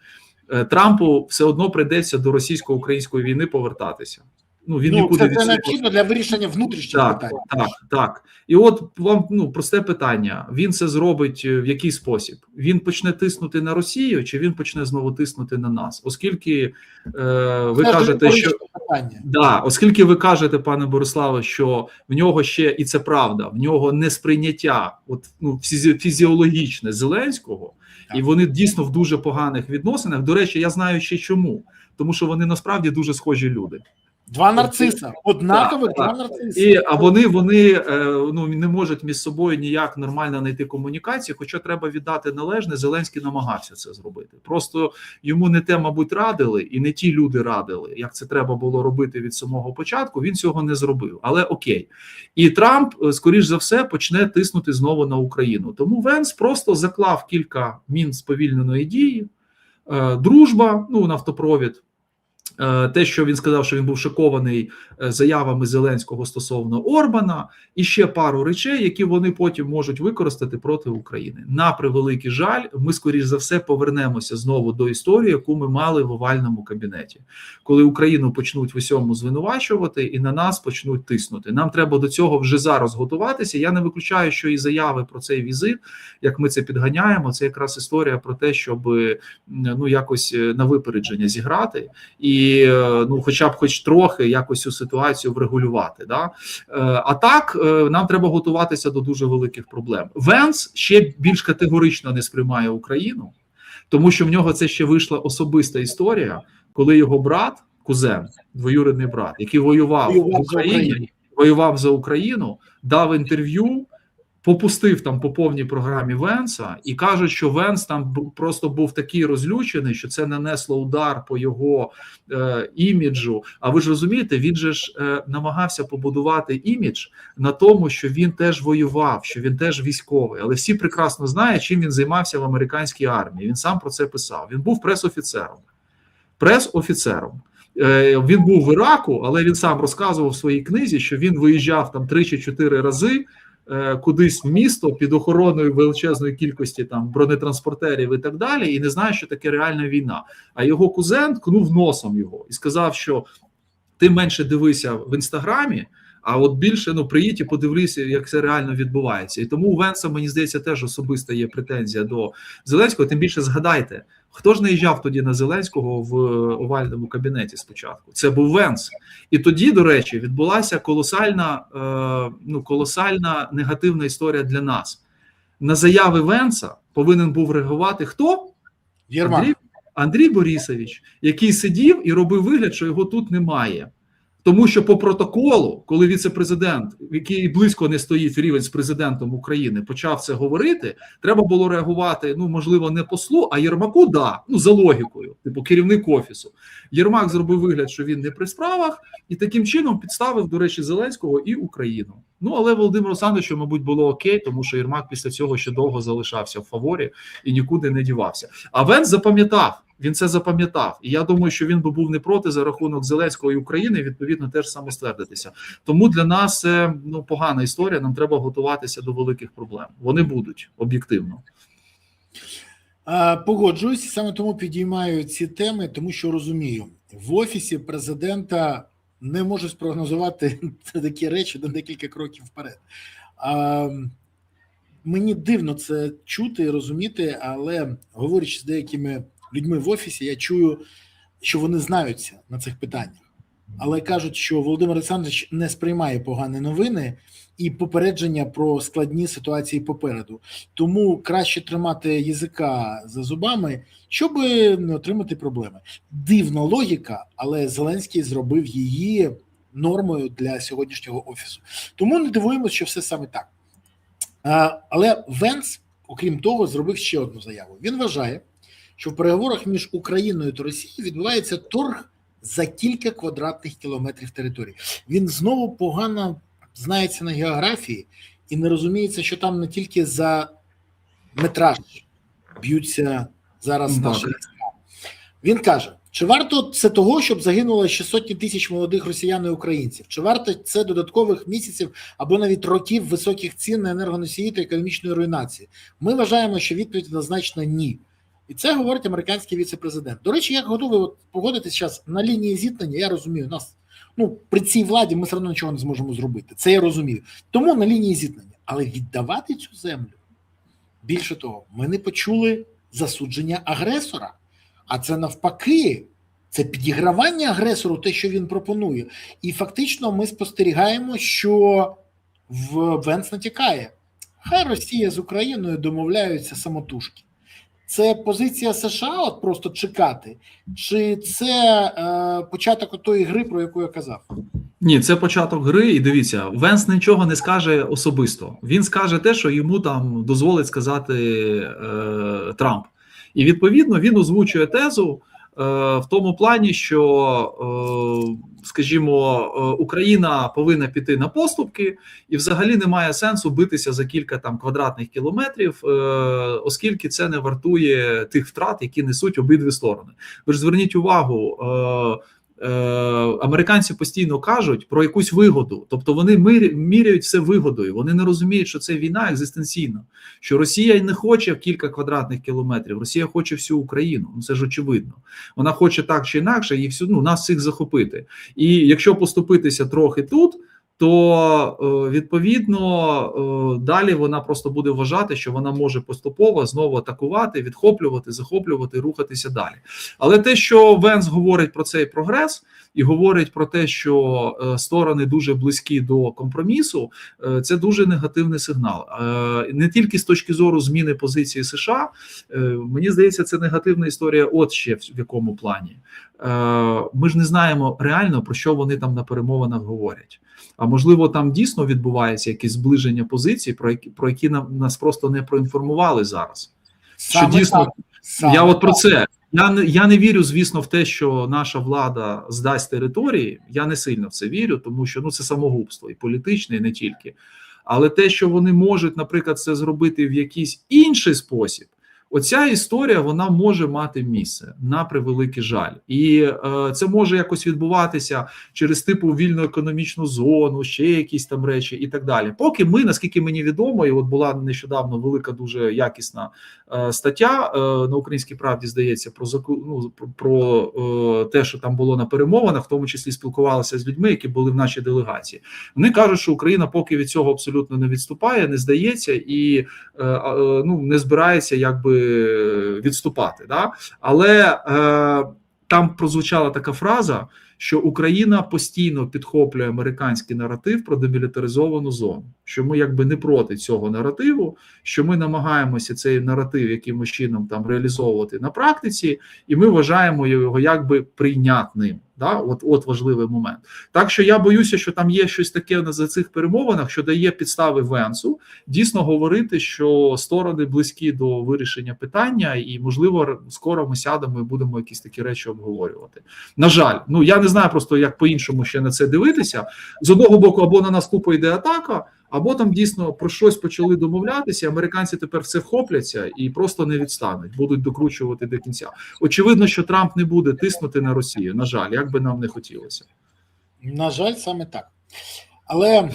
Трампу все одно прийдеться до російсько-української війни повертатися. Він нікуди це необхідно для вирішення внутрішніх питань. Так. І от вам просте питання. Він це зробить в який спосіб? Він почне тиснути на Росію, чи він почне знову тиснути на нас? Оскільки ви кажете, що оскільки ви кажете, пане Бориславе, що в нього ще, і це правда, в нього не сприйняття фізіологічне Зеленського, і вони дійсно в дуже поганих відносинах. До речі, я знаю ще чому. Тому що вони насправді дуже схожі люди. Два нарциса, однакових два нарциси. А вони не можуть між собою ніяк нормально знайти комунікацію, хоча треба віддати належне, Зеленський намагався це зробити. Просто йому не те, мабуть, радили, і не ті люди радили, як це треба було робити від самого початку, він цього не зробив. Але окей. І Трамп, скоріш за все, почне тиснути знову на Україну. Тому Венс просто заклав кілька мін сповільненої дії, дружба, нафтопровід, те, що він сказав, що він був шокований заявами Зеленського стосовно Орбана, і ще пару речей, які вони потім можуть використати проти України. На превеликий жаль, ми, скоріш за все, повернемося знову до історії, яку ми мали в овальному кабінеті. Коли Україну почнуть в усьому звинувачувати і на нас почнуть тиснути. Нам треба до цього вже зараз готуватися. Я не виключаю, що і заяви про цей візит, як ми це підганяємо, це якраз історія про те, щоб якось на випередження зіграти і хоча б хоч трохи якось цю ситуацію врегулювати. Да? А так, нам треба готуватися до дуже великих проблем. Венс ще більш категорично не сприймає Україну, тому що в нього це ще вийшла особиста історія, коли його брат, кузен, двоюрідний брат, який воював в Україні, воював за Україну, дав інтерв'ю, попустив там по повній програмі Венса і кажуть, що Венс там просто був такий розлючений, що це нанесло удар по його іміджу. А ви ж розумієте, він же ж намагався побудувати імідж на тому, що він теж воював, що він теж військовий. Але всі прекрасно знають, чим він займався в американській армії. Він сам про це писав. Він був прес-офіцером. Він був в Іраку, але він сам розказував в своїй книзі, що він виїжджав там 3 чи 4 рази кудись в місто під охороною величезної кількості там бронетранспортерів і так далі, і не знає, що таке реальна війна. А його кузен ткнув носом його і сказав, що ти менше дивися в Інстаграмі, а от більше, приїдь і подивися, як це реально відбувається. І тому у Венса, мені здається, теж особиста є претензія до Зеленського. Тим більше згадайте, хто ж наїжджав тоді на Зеленського в овальному кабінеті спочатку? Це був Венс. І тоді, до речі, відбулася колосальна негативна історія для нас. На заяви Венса повинен був реагувати хто? Єрмак. Андрій Борисович, який сидів і робив вигляд, що його тут немає. Тому що по протоколу, коли віце-президент, який близько не стоїть в рівень з президентом України, почав це говорити, треба було реагувати, ну, можливо, не послу, а Єрмаку, да, ну, за логікою, типу керівник офісу. Єрмак зробив вигляд, що він не при справах, і таким чином підставив, до речі, Зеленського і Україну. Ну, але Володимиру Олександровичу, мабуть, було окей, тому що Єрмак після цього ще довго залишався в фаворі і нікуди не дівався. А Венс запам'ятав. Він це запам'ятав, і я думаю, що він би був не проти за рахунок Зеленського і України, відповідно, теж самоствердитися. Тому для нас це, ну, погана історія. Нам треба готуватися до великих проблем. Вони будуть об'єктивно. Погоджуюсь, саме тому підіймаю ці теми, тому що розумію, в офісі президента не можуть спрогнозувати такі речі на декілька кроків вперед. Мені дивно це чути і розуміти, але говорячи з деякими людьми в офісі, я чую, що вони знаються на цих питаннях. Але кажуть, що Володимир Олександрович не сприймає погані новини і попередження про складні ситуації попереду. Тому краще тримати язика за зубами, щоб не отримати проблеми. Дивна логіка, але Зеленський зробив її нормою для сьогоднішнього офісу. Тому не дивуємося, що все саме так. Але Венс, окрім того, зробив ще одну заяву. Він вважає, що в переговорах між Україною та Росією відбувається торг за кілька квадратних кілометрів території. Він знову погано знається на географії і не розуміється, що там не тільки за метраж б'ються зараз наші війська. Він каже, чи варто це того, щоб загинуло ще сотні тисяч молодих росіян і українців? Чи варто це додаткових місяців або навіть років високих цін на енергоносії та економічної руйнації? Ми вважаємо, що відповідь однозначно ні. І це говорить американський віце-президент. До речі, як готовий погодитись зараз на лінії зіткнення, я розумію, нас, ну, при цій владі ми все одно нічого не зможемо зробити. Це я розумію. Тому на лінії зіткнення. Але віддавати цю землю, більше того, ми не почули засудження агресора. А це навпаки, це підігравання агресору, те, що він пропонує. І фактично ми спостерігаємо, що Венс натякає. Хай Росія з Україною домовляються самотужки. Це позиція США, от просто чекати? Чи це початок тої гри, про яку я казав? Ні, це початок гри, і дивіться, Венс нічого не скаже особисто. Він скаже те, що йому там дозволить сказати Трамп. І відповідно він озвучує тезу в тому плані, що, скажімо, Україна повинна піти на поступки, і взагалі немає сенсу битися за кілька там квадратних кілометрів, оскільки це не вартує тих втрат, які несуть обидві сторони. Ви ж зверніть увагу, американці постійно кажуть про якусь вигоду, тобто вони міряють все вигодою, вони не розуміють, що це війна екзистенційна, що Росія не хоче кілька квадратних кілометрів, Росія хоче всю Україну, це ж очевидно. Вона хоче так чи інакше і всю, ну, нас всіх захопити. І якщо поступитися трохи тут, то відповідно далі вона просто буде вважати, що вона може поступово знову атакувати, відхоплювати, захоплювати, рухатися далі. Але те, що Венс говорить про цей прогрес і говорить про те, що сторони дуже близькі до компромісу, це дуже негативний сигнал. Не тільки з точки зору зміни позиції США, мені здається, це негативна історія от ще в якому плані. Ми ж не знаємо реально, про що вони там на перемовинах говорять. А можливо, там дійсно відбувається якесь зближення позицій, про які нас просто не проінформували зараз. Що дійсно, я от про це. Я не вірю, звісно, в те, що наша влада здасть території. Я не сильно в це вірю, тому що це самогубство і політичне, і не тільки. Але те, що вони можуть, наприклад, це зробити в якийсь інший спосіб, оця історія, вона може мати місце, на превеликий жаль. І це може якось відбуватися через типу вільну економічну зону, ще якісь там речі і так далі. Поки ми, наскільки мені відомо, і от була нещодавно велика, дуже якісна стаття на «Українській правді», здається, про те, що там було на перемовинах, в тому числі спілкувалися з людьми, які були в нашій делегації. Вони кажуть, що Україна поки від цього абсолютно не відступає, не здається і не збирається якби відступати. Да? Але там прозвучала така фраза, що Україна постійно підхоплює американський наратив про демілітаризовану зону, що ми якби не проти цього наративу, що ми намагаємося цей наратив якимось чином там реалізовувати на практиці, і ми вважаємо його якби прийнятним. Да? От важливий момент. Так що я боюся, що там є щось таке за цих перемовинах, що дає підстави Венсу дійсно говорити, що сторони близькі до вирішення питання, і, можливо, скоро ми сядемо і будемо якісь такі речі обговорювати. На жаль, ну я не знаю просто, як по-іншому ще на це дивитися. З одного боку, або на нас тупо йде атака, або там дійсно про щось почали домовлятися, американці тепер все вхопляться і просто не відстануть, будуть докручувати до кінця. Очевидно, що Трамп не буде тиснути на Росію, на жаль, як би нам не хотілося. На жаль, саме так. Але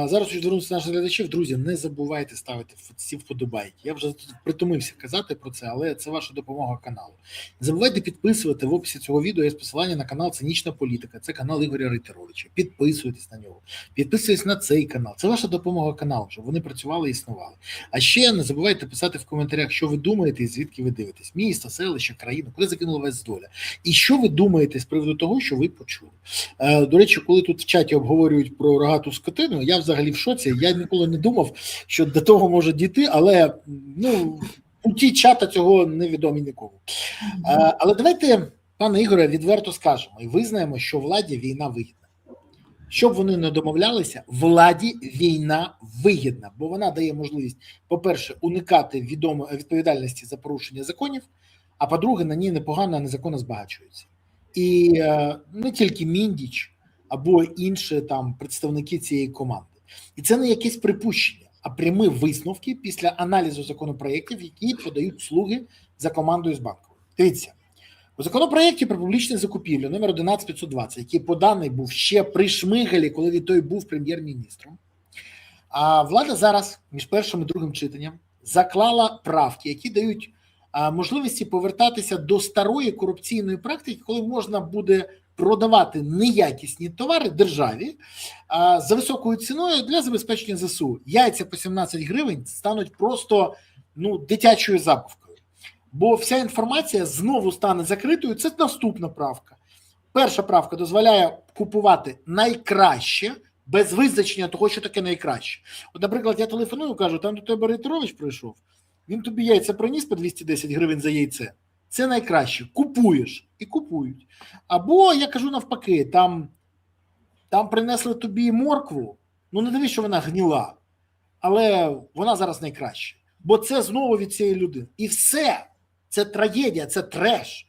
зараз хочу звернутися до наших глядачів. Друзі, не забувайте ставити ці вподобайки. Я вже тут притомився казати про це, але це ваша допомога каналу. Не забувайте підписувати в описі цього відео. Є посилання на канал «Цинічна політика». Це канал Ігоря Рейтеровича. Підписуйтесь на нього. Підписуйтесь на цей канал. Це ваша допомога каналу, щоб вони працювали і існували. А ще не забувайте писати в коментарях, що ви думаєте і звідки ви дивитесь. Місто, селище, країну, куди закинула вас доля. І що ви думаєте з приводу того, що ви почули. До речі, коли тут в чаті обговорюють про рогату скотину, я взагалі в шоці. Я ніколи не думав, що до того може дійти, але у ті чата цього невідомі нікому. Але давайте, пане Ігоре, відверто скажемо і визнаємо, що владі війна вигідна. Щоб вони не домовлялися, владі війна вигідна, бо вона дає можливість, по-перше, уникати відповідальності за порушення законів, а по-друге, на ній непогано, незаконно збагачуються. І не тільки Міндіч, або інші там представники цієї команди. І це не якесь припущення, а прямі висновки після аналізу законопроєктів, які подають слуги за командою з Банкової. Дивіться, у законопроєкті про публічні закупівлі номер 11520, який поданий був ще при Шмигалі, коли він той був прем'єр-міністром, а влада зараз між першим і другим читанням заклала правки, які дають можливості повертатися до старої корупційної практики, коли можна буде продавати неякісні товари державі за високою ціною для забезпечення ЗСУ. Яйця по 17 гривень стануть просто дитячою забавкою. Бо вся інформація знову стане закритою. Це наступна правка. Перша правка дозволяє купувати найкраще, без визначення того, що таке найкраще. От, наприклад, я телефоную, кажу, там до тебе Рейтерович прийшов, він тобі яйця приніс по 210 гривень за яйце. Це найкраще. Купуєш. І купують. Або, я кажу навпаки, там принесли тобі моркву, не дивись, що вона гніла, але вона зараз найкраща. Бо це знову від цієї людини. І все. Це трагедія, це треш.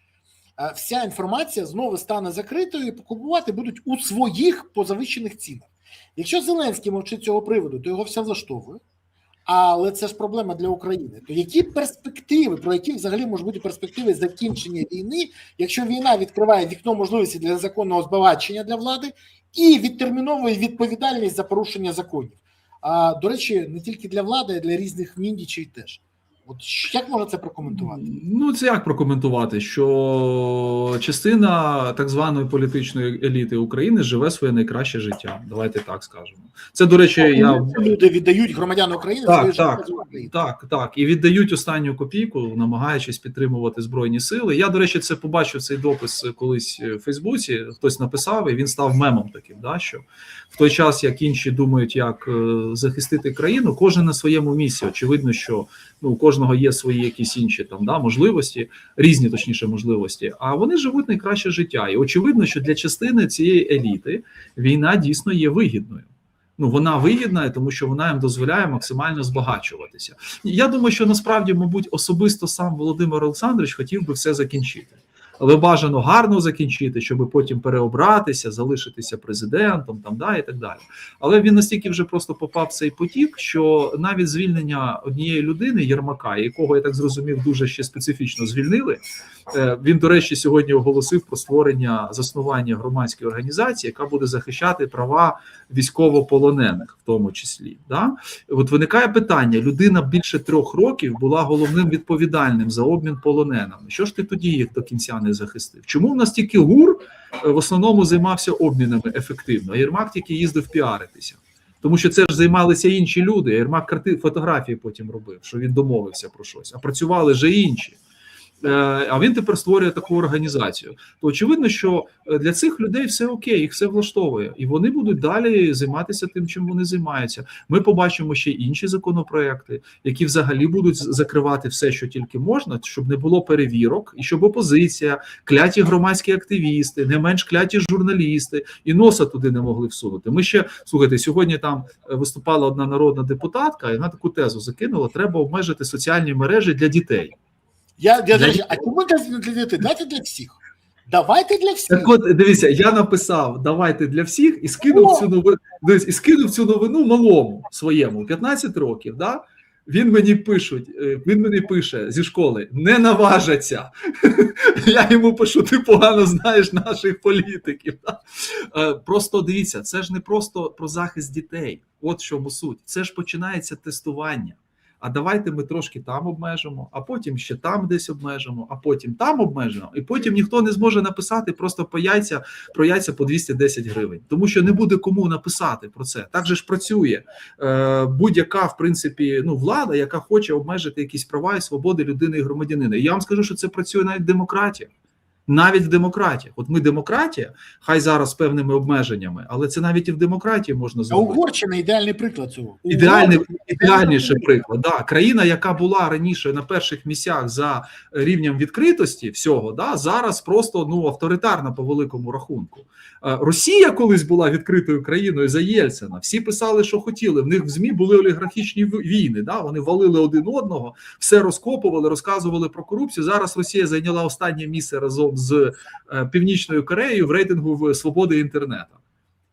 Вся інформація знову стане закритою і купувати будуть у своїх позавищених цінах. Якщо Зеленський мовчить цього приводу, то його все влаштовує. Але це ж проблема для України. То які перспективи, про які взагалі можуть бути перспективи закінчення війни, якщо війна відкриває вікно можливості для законного збагачення для влади і відтерміновує відповідальність за порушення законів? До речі, не тільки для влади, а й для різних міндічей теж. От як можна це прокоментувати? Це як прокоментувати, що частина так званої політичної еліти України живе своє найкраще життя. Давайте так скажемо. Це, до речі, люди віддають громадян України своє життя за Україну. Так. І віддають останню копійку, намагаючись підтримувати Збройні сили. Я, до речі, це побачив цей допис колись в Фейсбуці, хтось написав, і він став мемом таким, що в той час, як інші думають, як захистити країну, кожен на своєму місці. Очевидно, що у кожного є свої якісь інші можливості, різні, точніше, можливості, а вони живуть найкраще життя. І очевидно, що для частини цієї еліти війна дійсно є вигідною. Вона вигідна, тому що вона їм дозволяє максимально збагачуватися. Я думаю, що насправді, мабуть, особисто сам Володимир Олександрович хотів би все закінчити. Але бажано гарно закінчити, щоб потім переобратися, залишитися президентом, і так далі. Але він настільки вже просто попав в цей потік, що навіть звільнення однієї людини, Єрмака, якого, я так зрозумів, дуже ще специфічно звільнили, він, до речі, сьогодні оголосив про заснування громадської організації, яка буде захищати права військовополонених, в тому числі. От виникає питання, людина більше 3 років була головним відповідальним за обмін полоненими. Що ж ти тоді їх до кінця не захистив? Чому в нас тільки ГУР в основному займався обмінами ефективно, а Єрмак тільки їздив піаритися? Тому що це ж займалися інші люди, Єрмак фотографії потім робив, що він домовився про щось, а працювали вже інші. а він тепер створює таку організацію. То очевидно, що для цих людей все окей, їх все влаштовує, і вони будуть далі займатися тим, чим вони займаються. Ми побачимо ще інші законопроекти, які взагалі будуть закривати все, що тільки можна, щоб не було перевірок, і щоб опозиція, кляті громадські активісти, не менш кляті журналісти і носа туди не могли всунути. Ми ще, слухайте, сьогодні там виступала одна народна депутатка, і вона таку тезу закинула: треба обмежити соціальні мережі для дітей. А чому для дітей? Давайте для всіх. Давайте для всіх. Так от, дивіться, я написав «давайте для всіх» і скинув цю новину малому своєму, 15 років, да? Він мені пише зі школи: не наважаться. Я йому пишу: ти погано знаєш наших політиків. Просто дивіться, це ж не просто про захист дітей. От в чому суть. Це ж починається тестування. А давайте ми трошки там обмежимо, а потім ще там десь обмежимо, а потім там обмежимо, і потім ніхто не зможе написати просто про яйця по 210 гривень. Тому що не буде кому написати про це. Так же ж працює будь-яка, в принципі, влада, яка хоче обмежити якісь права і свободи людини і громадянина. І я вам скажу, що це працює навіть в демократії. Навіть в демократії. От ми демократія, хай зараз з певними обмеженнями, але це навіть і в демократії можна зробити. А Угорщина ідеальний приклад цього. Ідеальніший приклад. Да. Країна, яка була раніше на перших місцях за рівнем відкритості всього, да, зараз просто авторитарна по великому рахунку. Росія колись була відкритою країною за Єльцина. Всі писали, що хотіли. В них в ЗМІ були олігархічні війни. Да? Вони валили один одного, все розкопували, розказували про корупцію. Зараз Росія зайняла останнє місце разом з Північною Кореєю в рейтингу свободи інтернету.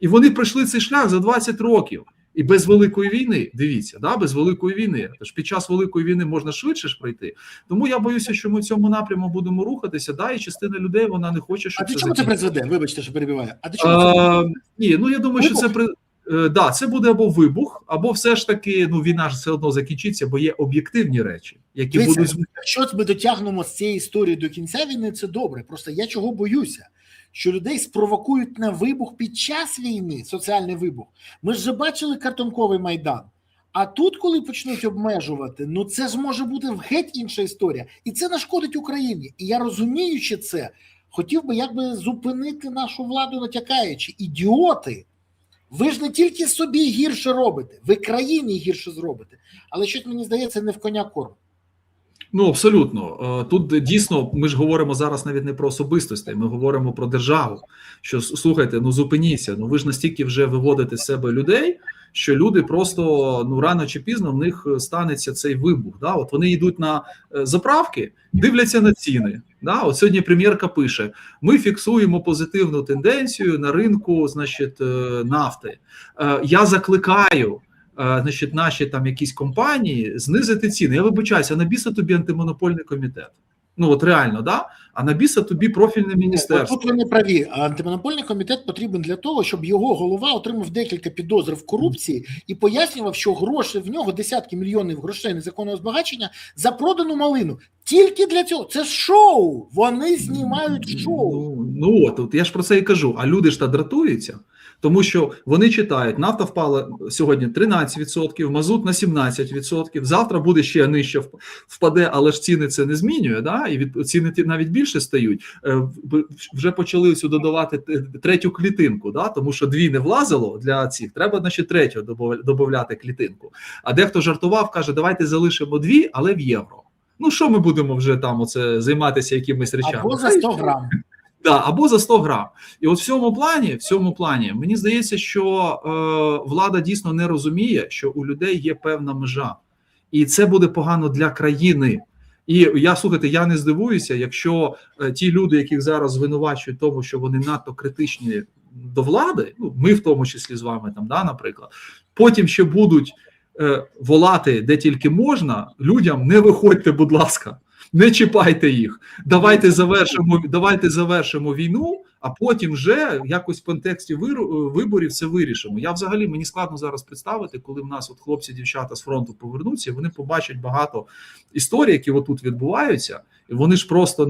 І вони пройшли цей шлях за 20 років. І без Великої війни, дивіться, да, без Великої війни. Тож під час Великої війни можна швидше ж пройти. Тому я боюся, що ми в цьому напряму будемо рухатися, да, і частина людей, вона не хоче, щоб це... А до чому це призведе? Вибачте, що перебиваю. А до чому це? Ні, я думаю, що це буде або вибух, або все ж таки, війна ж все одно закінчиться, бо є об'єктивні речі, які будуть... Якщо ми дотягнемо з цієї історії до кінця війни, це добре. Просто я чого боюся? Що людей спровокують на вибух під час війни, соціальний вибух. Ми ж вже бачили картонковий Майдан. А тут, коли почнуть обмежувати, це ж може бути геть інша історія. І це нашкодить Україні. І я, розуміючи це, хотів би зупинити нашу владу, натякаючи: ідіоти, ви ж не тільки собі гірше робите, ви країні гірше зробите. Але щось, мені здається, не в коня корм. Абсолютно. Тут дійсно, ми ж говоримо зараз навіть не про особистості, ми говоримо про державу. Що, слухайте, зупиніться, ви ж настільки вже виводите з себе людей, що люди просто, рано чи пізно в них станеться цей вибух. Да? От вони йдуть на заправки, дивляться на ціни. Да? От сьогодні прем'єрка пише: ми фіксуємо позитивну тенденцію на ринку, нафти. Я закликаю наші там якісь компанії знизити ціни. Я вибачаюся, а на біса тобі антимонопольний комітет? Реально, да? А на біса тобі профільне міністерство. Тут ви не праві. Антимонопольний комітет потрібен для того, щоб його голова отримав декілька підозр в корупції і пояснював, що гроші в нього, десятки мільйонів грошей незаконного збагачення, за продану малину. Тільки для цього. Це шоу. Вони знімають шоу. От я ж про це і кажу. А люди ж дратуються. Тому що вони читають: нафта впала сьогодні 13%, мазут на 17%, завтра буде ще нижче впаде, але ж ціни це не змінює, да? І ціни навіть більше стають. Вже почали додавати третю клітинку, да? Тому що дві не влазило для цих, треба третю додати клітинку. А дехто жартував, каже: давайте залишимо дві, але в євро. Що ми будемо вже там займатися якимись речами? Або за 100 грам. Да, або за 100 грам. І от в цьому плані, мені здається, що влада дійсно не розуміє, що у людей є певна межа. І це буде погано для країни. І я не здивуюся, якщо ті люди, яких зараз звинувачують тому, що вони надто критичні до влади, ми в тому числі з вами, наприклад, потім ще будуть волати, де тільки можна, людям: не виходьте, будь ласка. Не чіпайте їх, давайте завершимо війну, а потім вже якось в контексті виборів це вирішимо. Мені складно зараз представити, коли в нас хлопці, дівчата з фронту повернуться, і вони побачать багато історій, які отут відбуваються, і вони ж просто,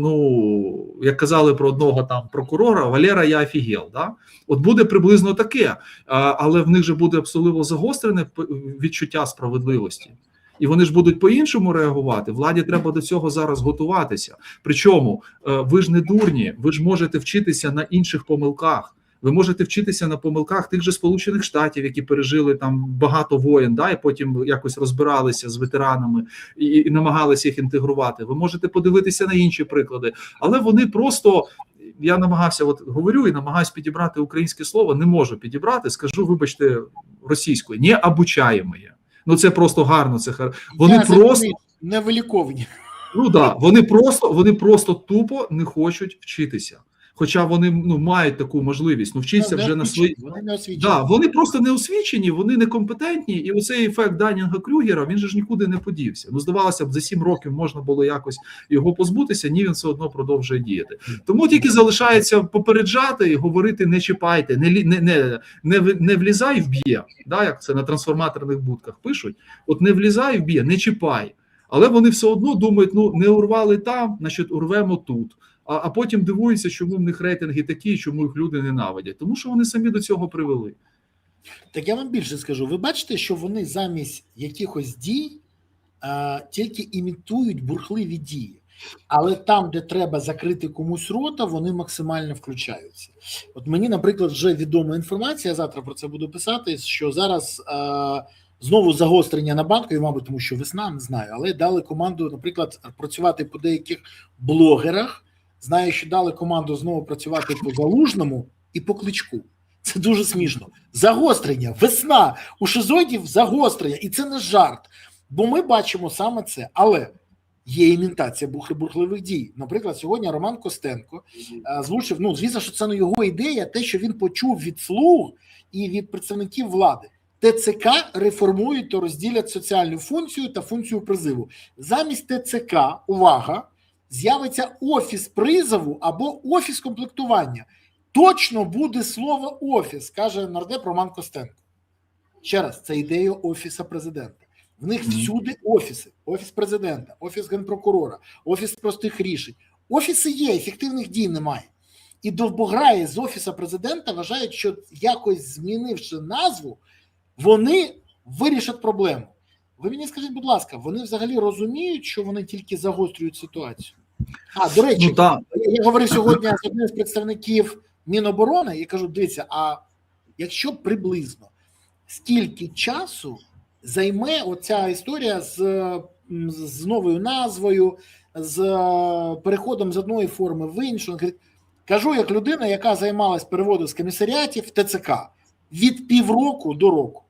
як казали про одного там прокурора: Валера, я офігел. Да? От буде приблизно таке, але в них же буде абсолютно загострене відчуття справедливості. І вони ж будуть по-іншому реагувати. Владі треба до цього зараз готуватися. Причому ви ж не дурні, ви ж можете вчитися на інших помилках. Ви можете вчитися на помилках тих же Сполучених Штатів, які пережили там багато воєн, да, і потім якось розбиралися з ветеранами і намагалися їх інтегрувати. Ви можете подивитися на інші приклади, але вони просто, я намагався, от говорю і намагаюся підібрати українське слово, не можу підібрати, скажу, вибачте, російською, не обучаємоє. Ну це просто гарно, вони просто невиліковні. Ну да, вони просто тупо не хочуть вчитися. Хоча вони мають таку можливість, вчитися вже на свої. Вони не освічені. Да, вони просто не освічені, вони некомпетентні, і оцей ефект Данінга-Крюгера, він же ж нікуди не подівся. Здавалося б, за 7 років можна було якось його позбутися, ні, він все одно продовжує діяти. Тому тільки залишається попереджати і говорити: не чіпайте, не влізай, вб'є. Да, як це на трансформаторних будках пишуть: от не влізай, вб'є, не чіпай. Але вони все одно думають: не урвали там, значить урвемо тут. А потім дивуються, чому в них рейтинги такі, чому їх люди ненавидять. Тому що вони самі до цього привели. Так я вам більше скажу. Ви бачите, що вони замість якихось дій тільки імітують бурхливі дії. Але там, де треба закрити комусь рота, вони максимально включаються. От мені, наприклад, вже відома інформація, я завтра про це буду писати, що зараз знову загострення на банку, і, мабуть, тому що весна, не знаю, але дали команду, наприклад, працювати по деяких блогерах. Знаю, що дали команду знову працювати по Залужному і по Кличку. Це дуже смішно. Загострення, весна, у шизоїдів загострення. І це не жарт. Бо ми бачимо саме це. Але є імітація бурхливих дій. Наприклад, сьогодні Роман Костенко звучив, звісно, що це не його ідея, те, що він почув від слуг і від представників влади. ТЦК реформують та розділять соціальну функцію та функцію призиву. Замість ТЦК, увага, з'явиться офіс призову або офіс комплектування. Точно буде слово офіс, каже нардеп Роман Костенко. Ще раз, це ідея Офісу президента. В них всюди офіси. Офіс президента, офіс генпрокурора, офіс простих рішень. Офіси є, ефективних дій немає. І довбограї з Офісу президента вважають, що якось змінивши назву, вони вирішать проблему. Ви мені скажіть, будь ласка, вони взагалі розуміють, що вони тільки загострюють ситуацію? До речі, я говорив сьогодні з одним з представників Міноборони і кажу: дивіться, а якщо приблизно, скільки часу займе оця історія з новою назвою, з переходом з одної форми в іншу? Кажу, як людина, яка займалась переводом з комісаріатів в ТЦК від півроку до року.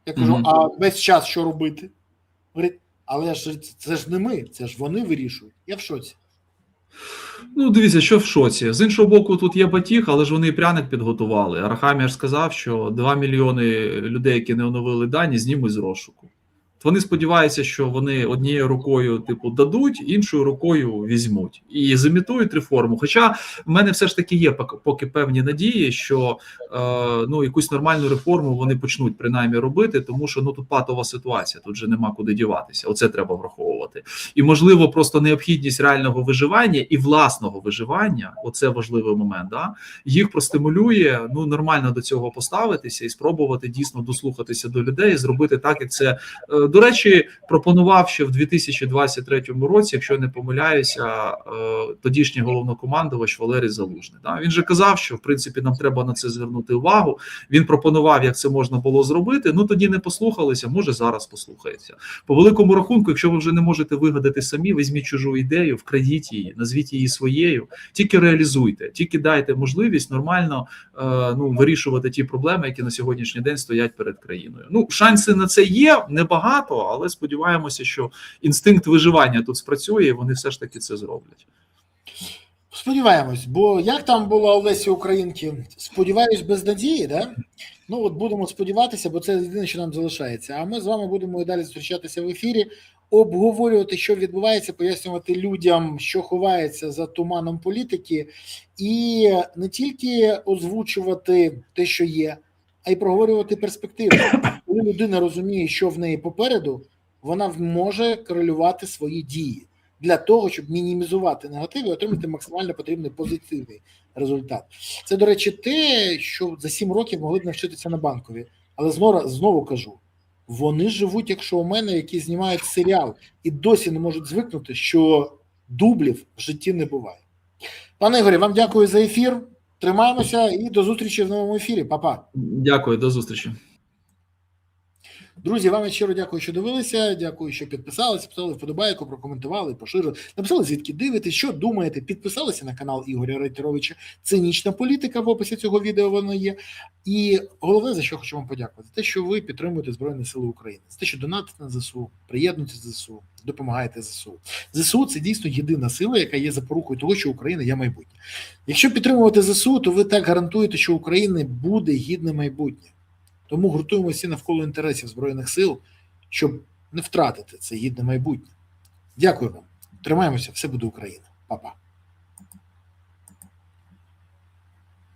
Я кажу, а весь час що робити? Говорить, але ж це ж не ми, це ж вони вирішують. Я в шоці. Дивіться, що в шоці. З іншого боку, тут є батіг, але ж вони і пряник підготували. Арахамія ж сказав, що 2 мільйони людей, які не оновили дані, знімуть з розшуку. Вони сподіваються, що вони однією рукою дадуть, іншою рукою візьмуть і зімітують реформу. Хоча в мене все ж таки є поки певні надії, що якусь нормальну реформу вони почнуть принаймні робити, тому що тут патова ситуація, тут вже нема куди діватися. Оце треба враховувати. І можливо просто необхідність реального виживання і власного виживання, оце важливий момент, їх простимулює нормально до цього поставитися і спробувати дійсно дослухатися до людей, зробити так, як це. До речі, пропонував ще в 2023 році, якщо я не помиляюся, тодішній головнокомандувач Валерій Залужний. Він же казав, що в принципі нам треба на це звернути увагу. Він пропонував, як це можна було зробити. Тоді не послухалися, може зараз послухається. По великому рахунку, якщо ви вже не можете вигадати самі, візьміть чужу ідею, вкрадіть її, назвіть її своєю, тільки реалізуйте, тільки дайте можливість нормально вирішувати ті проблеми, які на сьогоднішній день стоять перед країною. Шанси на це є, небагато, але сподіваємося, що інстинкт виживання тут спрацює, і вони все ж таки це зроблять. Сподіваємось, бо як там було у Лесі Українки? Сподіваюсь, без надії, да? Будемо сподіватися, бо це єдине, що нам залишається. А ми з вами будемо і далі зустрічатися в ефірі, обговорювати, що відбувається, пояснювати людям, що ховається за туманом політики, і не тільки озвучувати те, що є, а й проговорювати перспективи. Коли людина розуміє, що в неї попереду, вона може корелювати свої дії для того, щоб мінімізувати негатив і отримати максимально потрібний позитивний результат. Це, до речі, те, що за 7 років могли б навчитися на Банковій. Але знову кажу, Вони живуть, якщо у мене, які знімають серіал, і досі не можуть звикнути, що дублів в житті не буває. Пане Ігорі, вам дякую за ефір. Тримаємося і до зустрічі в новому ефірі. Па-па. Дякую, до зустрічі. Друзі, вам я щиро дякую, що дивилися. Дякую, що підписалися, поставили вподобайку, прокоментували, поширили, написали, звідки дивитесь, що думаєте, підписалися на канал Ігоря Рейтеровича. Цинічна політика, в описі цього відео воно є. І головне, за що хочу вам подякувати, те, що ви підтримуєте Збройні Сили України, за те, що донатите на ЗСУ, приєднуєтесь до ЗСУ, допомагаєте ЗСУ. ЗСУ – це дійсно єдина сила, яка є запорукою того, що Україна є майбутнє. Якщо підтримувати ЗСУ, то ви так гарантуєте, що України буде гідне майбутнє. Тому гуртуємося всі навколо інтересів Збройних сил, щоб не втратити це гідне майбутнє. Дякую вам. Тримаємося, все буде Україна. Па-па.